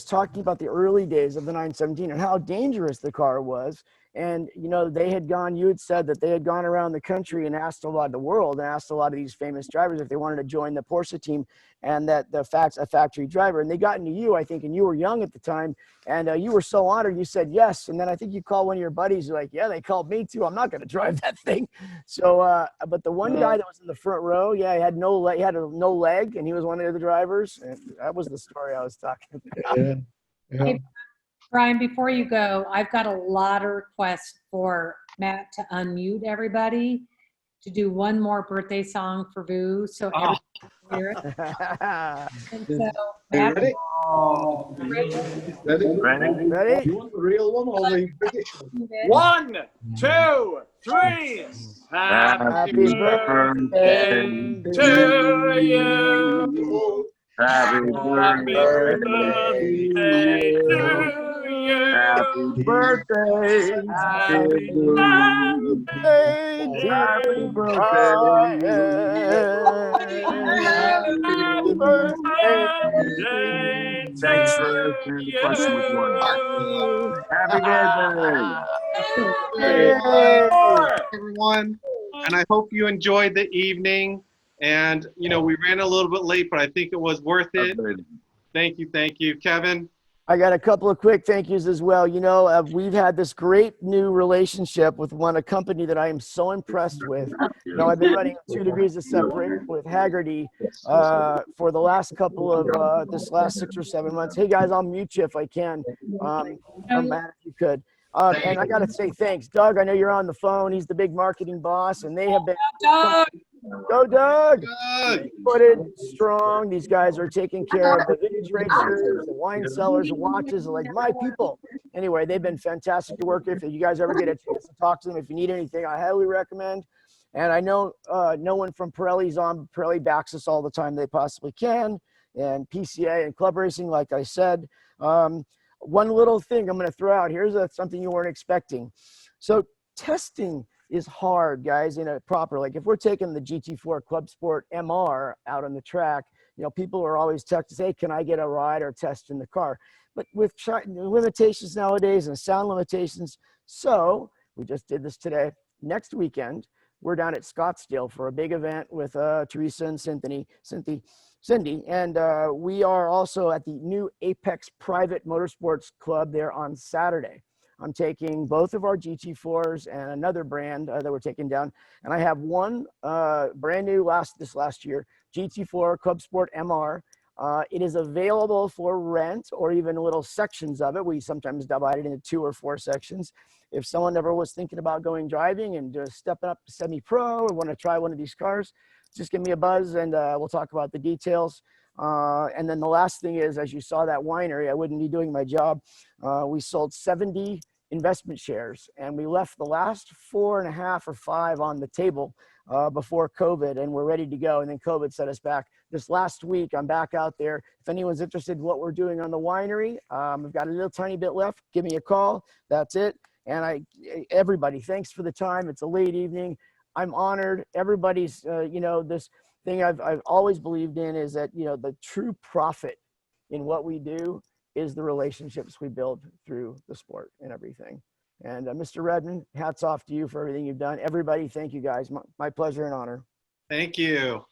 Speaker 2: talking about the early days of the 917 and how dangerous the car was. And, you know, you had said that they had gone around the country and asked a lot of the world and asked a lot of these famous drivers if they wanted to join the Porsche team, and that a factory driver. And they got into you, I think, and you were young at the time, and you were so honored. You said yes. And then I think you called one of your buddies. You're like, yeah, they called me too. I'm not going to drive that thing. So, but the one guy that was in the front row, yeah, he had no leg, and he was one of the other drivers. And that was the story I was talking about.
Speaker 8: Yeah.
Speaker 5: Hey, Brian, before you go, I've got a lot of requests for Matt to unmute everybody to do one more birthday song for Vu, so everybody can hear it. And so, Matt,
Speaker 8: ready?
Speaker 2: Ready?
Speaker 8: You want the real one or the British one?
Speaker 9: 1, 2, 3.
Speaker 2: Happy birthday
Speaker 9: to you.
Speaker 2: Happy
Speaker 9: birthday to you.
Speaker 2: Happy birthday.
Speaker 9: Happy
Speaker 2: Happy birthday.
Speaker 9: Thanks for answering the question with one. Happy birthday.
Speaker 1: Everyone, and I hope you enjoyed the evening. And, you know, we ran a little bit late, but I think it was worth it. Thank you, Kevin.
Speaker 2: I got a couple of quick thank yous as well. You know, we've had this great new relationship with a company that I am so impressed with. You know, I've been running 2 degrees of separation with Haggerty for the last couple of this last 6 or 7 months. Hey guys, I'll mute you if I can. Or Matt, if you could. And I got to say thanks, Doug. I know you're on the phone. He's the big marketing boss, and they have been. Go, Doug! Put it strong. These guys are taking care of the vintage racers, the wine cellars, the watches, like my people. Anyway, they've been fantastic to work with. If you guys ever get a chance to talk to them, if you need anything, I highly recommend. And I know no one from Pirelli's on. Pirelli backs us all the time they possibly can. And PCA and club racing, like I said. One little thing I'm going to throw out. Here's something you weren't expecting. So testing is hard, guys, in a proper, like if we're taking the GT4 Club Sport MR out on the track, you know, people are always texting, hey, can I get a ride or test in the car? But with limitations nowadays and sound limitations, so we just did this today. Next weekend, we're down at Scottsdale for a big event with Teresa and Cindy, and we are also at the new Apex Private Motorsports Club there on Saturday. I'm taking both of our GT4s and another brand that we're taking down. And I have one brand new this last year, GT4 Club Sport MR. It is available for rent or even little sections of it. We sometimes divide it into 2 or 4 sections. If someone ever was thinking about going driving and just stepping up to semi-pro or want to try one of these cars, just give me a buzz and we'll talk about the details. And then the last thing is, as you saw that winery, I wouldn't be doing my job. We sold 70 investment shares and we left the last 4.5 or 5 on the table before COVID, and we're ready to go. And then COVID set us back. This last week, I'm back out there. If anyone's interested in what we're doing on the winery, we've got a little tiny bit left. Give me a call. That's it. And everybody, thanks for the time. It's a late evening. I'm honored. Everybody's, you know, this thing I've always believed in is that, you know, the true profit in what we do is the relationships we build through the sport and everything. And Mr. Redmond, hats off to you for everything you've done. Everybody, thank you guys. My pleasure and honor.
Speaker 1: Thank you.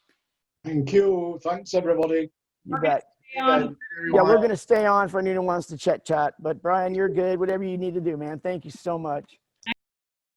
Speaker 8: Thank you. Thanks, everybody.
Speaker 2: You bet. Yeah, we're going to stay on for anyone who wants to chat. But Brian, you're good. Whatever you need to do, man. Thank you so much.